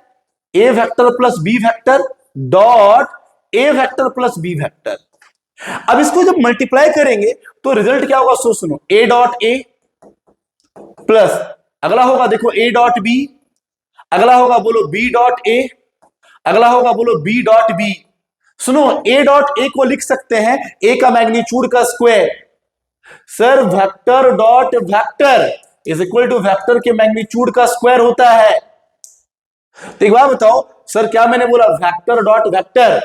a vector plus B vector dot a vector plus B vector. अब इसको जब मल्टीप्लाई करेंगे तो रिजल्ट क्या होगा? सो सुनो, a डॉट a प्लस अगला होगा देखो a डॉट b, अगला होगा बोलो b डॉट a, अगला होगा बोलो b डॉट b। सुनो a डॉट a को लिख सकते हैं a का मैग्नीट्यूड का square. Sir vector dot vector is equal to vector के मैग्नीट्यूड का स्क्वायर होता है। तो एक बात बताओ सर, क्या मैंने बोला? Vector dot vector,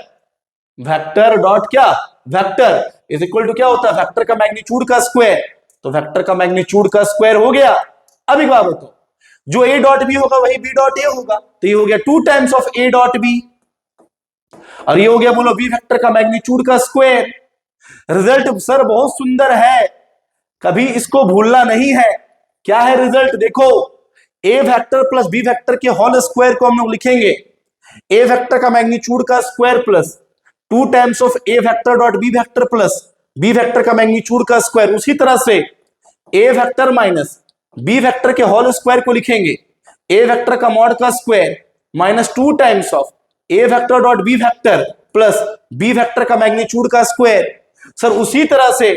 vector dot क्या? वेक्टर इज इक्वल टू क्या होता है? वेक्टर का मैग्नीट्यूड का स्क्वायर। तो वेक्टर का मैग्नीट्यूड का स्क्वायर हो गया। अब एक बात बताओ, जो ए डॉट बी होगा वही बी डॉट ए होगा, तो ये हो गया 2 times of A dot b, और ये हो गया बोलो बी वेक्टर का मैग्नीट्यूड का स्क्वायर। रिजल्ट सर बहुत सुंदर है, कभी इसको भूलना नहीं है। क्या है रिजल्ट? देखो, a vector plus B vector के होल स्क्वायर को हम लोग लिखेंगे ए वेक्टर का मैग्नीट्यूड का square plus 2 times of a vector dot B vector plus B vector का मैग्नीट्यूड का स्क्वायर। उसी तरह से a vector minus b vector के होल स्क्वायर को लिखेंगे ए वेक्टर का मॉड का square minus 2 times of a vector dot B vector plus B vector का मैग्नीट्यूड का स्क्वायर। सर उसी तरह से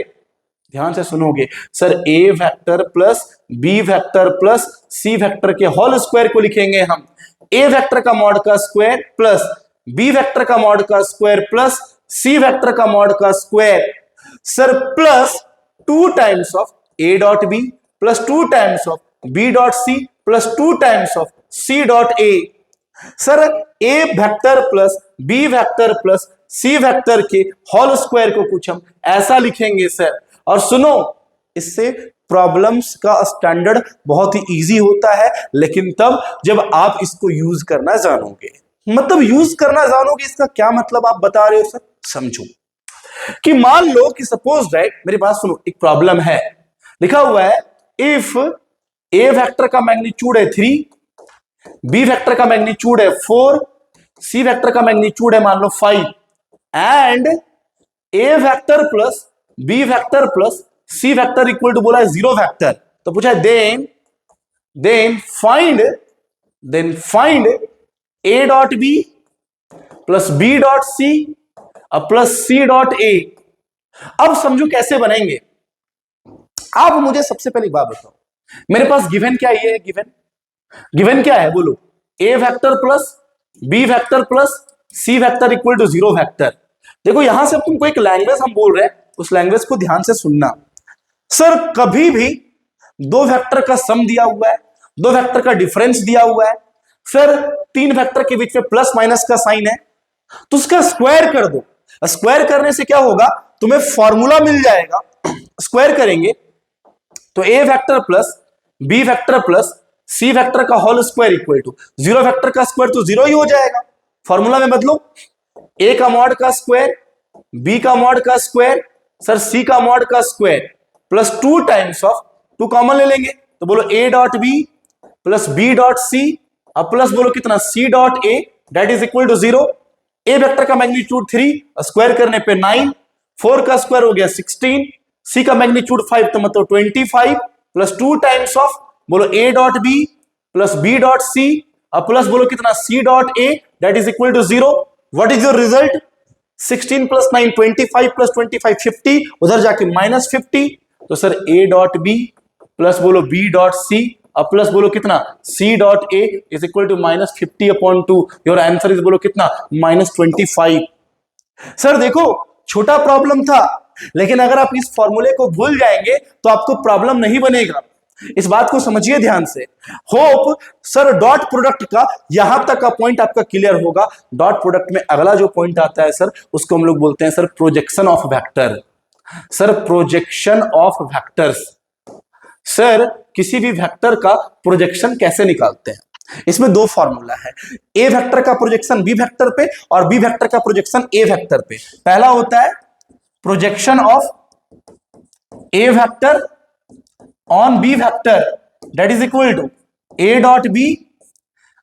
ध्यान से सुनोगे sir, A vector plus B vector plus C vector के होल स्क्वायर को लिखेंगे हम ए वेक्टर का मॉड का स्क्वायर प्लस बी वेक्टर का मॉड का स्क्वायर प्लस सी वेक्टर का मॉड का square. Sir plus 2 times of A dot B plus 2 times of B dot C plus 2 times of C dot A. Sir A vector plus B vector plus C vector के whole square को कुछ हम ऐसा लिखेंगे sir. और सुनो, इससे problems का स्टैंडर्ड बहुत ही इजी होता है, लेकिन तब जब आप इसको यूज करना जानोगे। मतलब यूज करना जानोगे इसका क्या मतलब आप बता रहे हो सर? समझो कि मान लो कि सपोज राइट, मेरी बात सुनो, एक प्रॉब्लम है, लिखा हुआ है इफ ए वेक्टर का मैग्नीट्यूड है 3, बी वेक्टर का मैग्नीट्यूड है 4, सी वेक्टर का मैग्नीट्यूड है मान लो 5 and a vector plus B vector plus C vector equal to बोला है 0 वेक्टर। तो पूछा है then find a dot B plus b dot C plus c dot a. अब समझो कैसे बनेंगे। आप मुझे सबसे पहले बात बताओ, मेरे पास गिवन क्या है? ये गिवन क्या है बोलो? ए vector plus B vector plus C vector equal to 0 vector. देखो यहां से तुमको एक लैंग्वेज हम बोल रहे हैं, उस लैंग्वेज को ध्यान से सुनना। सर कभी भी दो वेक्टर का सम दिया हुआ है, दो वेक्टर का डिफरेंस दिया हुआ है, फिर 3 वेक्टर के बीच में प्लस माइनस का साइन है, तो उसका स्क्वायर कर दो। स्क्वायर करने से क्या होगा, तुम्हें फॉर्मूला मिल जाएगा। स्क्वायर करेंगे तो A vector plus B vector plus C vector का whole square equal to 0 vector का स्क्वायर तो 0 ही हो जाएगा। फॉर्मूला में बदलो, ए का मॉड का स्क्वायर, बी का मॉड का स्क्वायर, सर सी का मॉड का square plus 2 times of 2 common ले लेंगे तो बोलो a dot B plus b dot c अब प्लस बोलो कितना c dot a that is equal to 0। A vector का मैग्नीट्यूड 3, स्क्वायर करने पे 9, 4 का स्क्वायर हो गया 16, सी का मैग्नीट्यूड 5 तो मतलब 25 प्लस 2 टाइम्स ऑफ बोलो a dot B plus b dot c अब प्लस बोलो कितना c dot a that is equal to 0। What is your result? 16 plus 9 25 plus 25 50, उधर जाके माइनस 50। तो sir a dot B plus बोलो बी डॉट सी अब plus बोलो कितना c dot a is equal to minus 50/2। Your answer is बोलो कितना minus 25। Sir देखो छोटा प्रॉब्लम था, लेकिन अगर आप इस फॉर्मूले को भूल जाएंगे तो आपको प्रॉब्लम नहीं बनेगा। इस बात को समझिए ध्यान से। होप सर डॉट प्रोडक्ट का यहां तक का पॉइंट आपका क्लियर होगा। डॉट प्रोडक्ट में अगला जो पॉइंट आता है सर उसको हम लोग बोलते हैं sir projection of vector. Sir projection of vectors, sir किसी भी वेक्टर का प्रोजेक्शन कैसे निकालते हैं? इसमें 2 फॉर्मूला है, ए वेक्टर का प्रोजेक्शन बी वेक्टर पे और बी वेक्टर का प्रोजेक्शन ए वेक्टर पे। पहला होता है projection of a vector on b vector that is equal to a dot B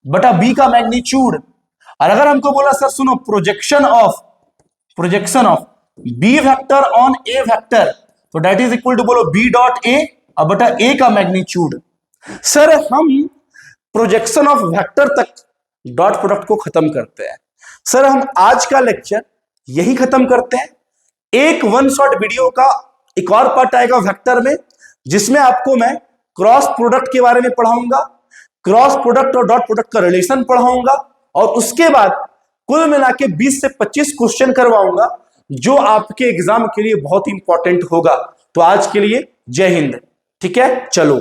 बटा बी का मैग्नीट्यूड। और अगर हमको बोला सर सुनो projection of b vector on a vector तो दैट इज इक्वल टू बोलो बी डॉट ए अब बटा ए का मैग्नीट्यूड। सर हम प्रोजेक्शन ऑफ वेक्टर तक डॉट प्रोडक्ट को खत्म करते हैं। सर हम आज का लेक्चर यही खत्म करते हैं। एक 1 शॉट वीडियो का एक और पार्ट आएगा वेक्टर में, जिसमें आपको मैं क्रॉस प्रोडक्ट के बारे में पढ़ाऊंगा, क्रॉस प्रोडक्ट और डॉट प्रोडक्ट का रिलेशन पढ़ाऊंगा, और उसके बाद कुल मिला के 20 से 25 क्वेश्चन करवाऊंगा जो आपके एग्जाम के लिए बहुत इंपॉर्टेंट होगा। तो आज के लिए जय हिंद। ठीक है, चलो।